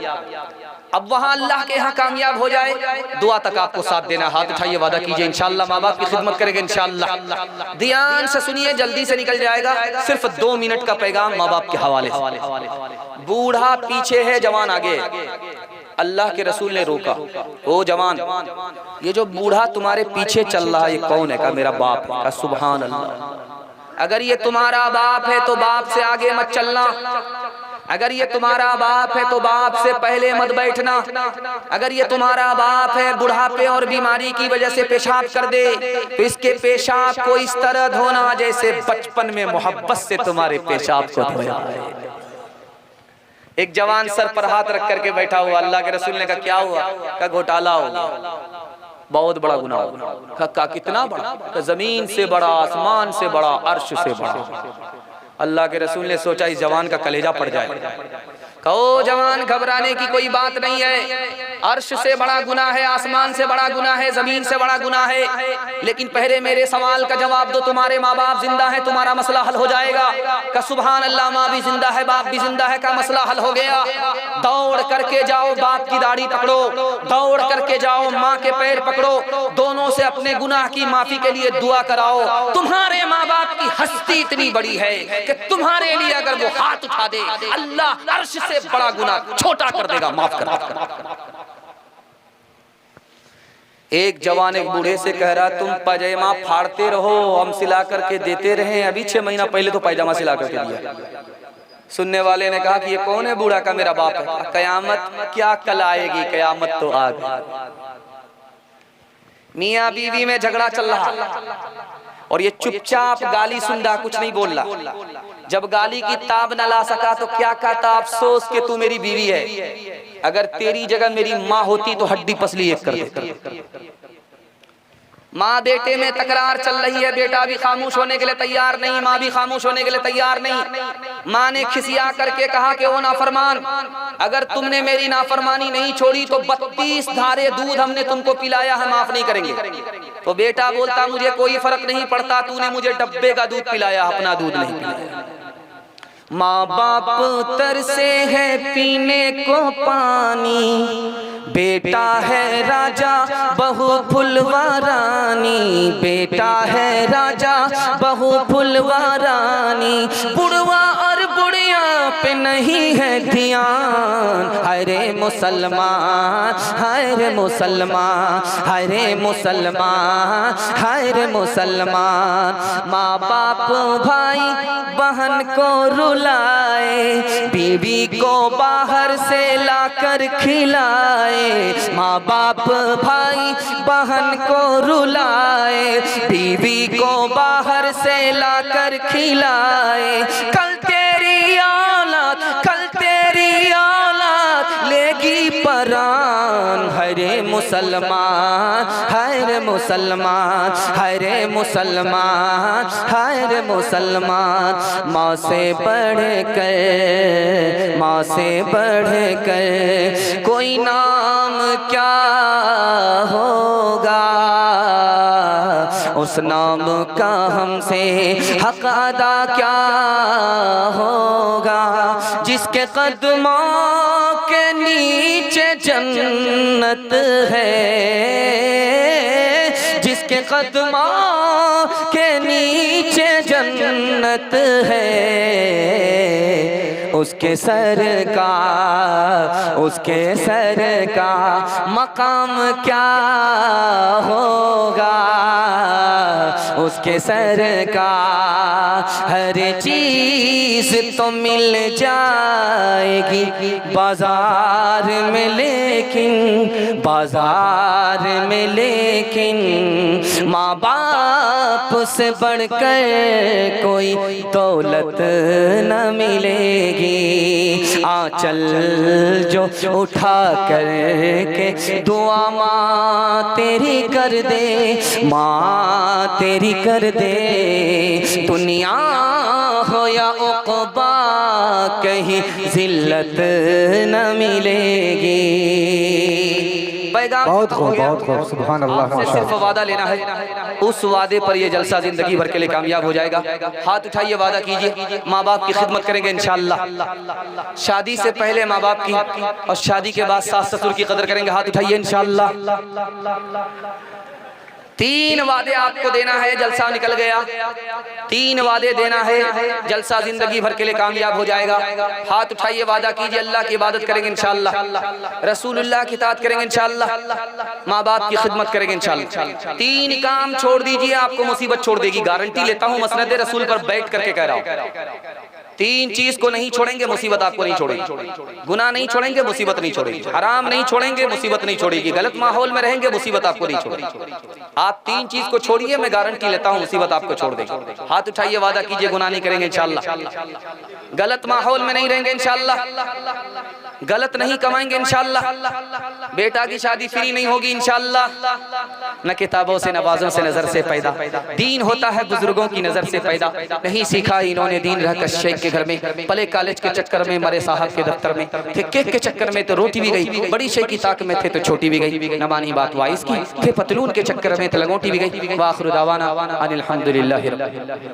A: अब वहाँ अल्लाह के यहाँ कामयाब हो जाए, दुआ तक आपको साथ देना। हाथ उठाइए, वादा कीजिए इंशाअल्लाह माँ बाप की खिदमत करेंगे इंशाअल्लाह। ध्यान से सुनिए, जल्दी से निकल जाएगा। सिर्फ 2 मिनट का पैगाम माँ बाप के हवाले से। बूढ़ा पीछे है, जवान आगे। अल्लाह के रसूल ने रोका, ओ जवान, ये जो बूढ़ा तुम्हारे पीछे चल रहा है ये कौन है? का मेरा बाप है। का सुभान अल्लाह। अगर ये तुम्हारा बाप है तो बाप से आगे मत चलना, अगर ये तुम्हारा बाप है तो बाप से पहले मत बैठना, अगर ये तुम्हारा बाप है बुढ़ापे और बीमारी की वजह से पेशाब कर दे तो इसके पेशाब को इस तरह धोना जैसे बचपन में मोहब्बत से तुम्हारे पेशाब को धोया। एक जवान सर पर हाथ रख करके बैठा हुआ, अल्लाह के रसूल ने कहा क्या हुआ? का घोटाला हो गया, बहुत बड़ा गुनाह हो। का कितना बड़ा? जमीन से बड़ा, आसमान से बड़ा, अर्श से बड़ा। अल्लाह के रसूल ने सोचा इस जवान का कलेजा पड़ जाए। कहो जवान, घबराने की कोई बात नहीं है, अर्श से बड़ा गुनाह है, आसमान से बड़ा गुनाह है, जमीन से बड़ा गुनाह है, लेकिन पहले मेरे सवाल का जवाब दो। तुम्हारे माँ बाप जिंदा है, तुम्हारा मसला हल हो जाएगा। का सुभान अल्लाह, माँ भी जिंदा है, बाप भी जिंदा है, का मसला हल हो गया। दौड़ करके जाओ, बाप की दाढ़ी पकड़ो, दौड़ करके जाओ, माँ के पैर पकड़ो, दोनों से अपने गुनाह की माफी के लिए दुआ कराओ। तुम्हारे माँ बाप की हस्ती इतनी बड़ी है कि तुम्हारे लिए अगर वो हाथ उठा दे, अल्लाह अर्श से बड़ा गुनाह छोटा कर देगा, माफ कर देगा। एक जवान एक बूढ़े से कह रहा, तुम पायजामा फाड़ते रहो, हम सिला करके देते रहे। अभी 6 महीना पहले तो पायजामा सिला करके दिया। सुनने वाले ने कहा कि ये कौन है? बूढ़ा का मेरा बाप है। कयामत क्या कल आएगी? कयामत तो आ गई। मियाँ बीवी में झगड़ा चल रहा और ये चुपचाप गाली सुन रहा, कुछ नहीं बोल रहा। जब गाली की ताब न ला सका तो क्या कहता, अफसोस कि तू मेरी बीवी है, अगर तेरी जगह मेरी माँ होती तो हड्डी पसली एक कर देती। माँ बेटे में तकरार चल रही है, बेटा भी खामोश होने के लिए तैयार नहीं, माँ भी खामोश होने के लिए तैयार नहीं। माँ ने खिसिया करके कहा कि ओ नाफरमान, अगर तुमने मेरी नाफरमानी नहीं छोड़ी तो 32 धारे दूध हमने तुमको पिलाया है, माफ नहीं करेंगे। तो बेटा बोलता, मुझे कोई फर्क नहीं पड़ता, तूने मुझे डब्बे का दूध पिलाया, अपना दूध नहीं पिलाया। माँ बाप तरसे है पीने को पानी, बेटा है राजा बहु फुलवा रानी, बेटा है राजा बहु फुलवा रानी, बुढ़वा और बुढ़िया पे नहीं है ध्यान। हाय रे मुसलमान, हाय रे मुसलमान, हाय रे मुसलमान, हाय रे मुसलमान। माँ बाप भाई बहन को रुलाए, बीवी को बाहर से लाकर खिलाए। माँ बाप भाई बहन को रुलाए, बीवी को बाहर से लाकर खिलाए। कल तेरी औलाद, कल तेरी औलाद लेगी परान। हाय रे मुसलमान, हाय रे मुसलमान, हाय रे मुसलमान, हाय रे मुसलमान। माँ से बढ़ कर, माँ से बढ़ कर कोई नाम क्या होगा, उस नाम का हमसे हक अदा क्या होगा। जिसके कदमों के नीचे जन्नत है, जिसके कदमों के नीचे जन्नत है, उसके सर का, उसके सर का मकाम क्या होगा, उसके सर का हर चीज तो मिल जाएगी बाजार में, लेकिन बाजार में लेकिन माँ बाप से बढ़कर कोई दौलत न मिलेगी।
B: आंचल जो उठा कर के दुआ माँ तेरी कर दे, माँ तेरी कर दे। दुनिया हो या उक़बा कहीं जिल्लत न मिलेगी।
C: बहुत खूब सुभान अल्लाह
A: आपसे सिर्फ वादा लेना है, उस वादे पर ये जलसा जिंदगी भर के लिए कामयाब हो जाएगा। हाथ उठाइए, वादा कीजिए माँ बाप की खिदमत करेंगे इंशाअल्लाह। शादी से पहले माँ बाप की और शादी के बाद सास ससुर की कदर करेंगे। हाथ उठाइए इंशाअल्लाह। 3 वादे आपको देना है, जलसा निकल गया। 3 वादे देना है, जलसा जिंदगी भर के लिए कामयाब हो जाएगा। हाथ उठाइए, वादा कीजिए अल्लाह की इबादत करेंगे इंशाअल्लाह, रसूलुल्लाह की इताअत करेंगे इंशाअल्लाह, माँ बाप की खिदमत करेंगे इंशाअल्लाह। 3 काम छोड़ दीजिए, आपको मुसीबत छोड़ देगी, गारंटी लेता हूँ, मसनद रसूल पर बैठ करके कह रहा हूँ। 3 चीज को नहीं छोड़ेंगे, मुसीबत आपको नहीं छोड़ेगी। गुनाह नहीं छोड़ेंगे, मुसीबत नहीं छोड़ेगी। हराम नहीं छोड़ेंगे, मुसीबत नहीं छोड़ेगी। गलत माहौल में रहेंगे, मुसीबत आपको नहीं छोड़ेगी। आप 3 चीज को छोड़िए, मैं गारंटी लेता हूँ मुसीबत आपको छोड़ देगी। हाथ उठाइए, वादा कीजिए गुनाह नहीं करेंगे इंशाअल्लाह, गलत माहौल में नहीं रहेंगे इंशाअल्लाह, गलत नहीं कमाएंगे इंशाअल्लाह, बेटा की शादी फ्री नहीं होगी इंशाअल्लाह, न किताबों से नवाजों से नजर से पैदा, दीन होता है बुजुर्गों की नजर से पैदा। नहीं सीखा इन्होंने दीन, रहकर शेख के घर में, पले कॉलेज के चक्कर में, मरे साहब के दफ्तर में, थे केक के चक्कर में तो रोटी भी गई, बड़ी शेख की ताक में थे तो छोटी भी गई, न मानी बात वाइस की, थे पतलून के चक्कर में तो लंगोटी भी गई। वाखिर दावाना अनिल हम्दुलिल्लाहि रब्बिल आलमीन।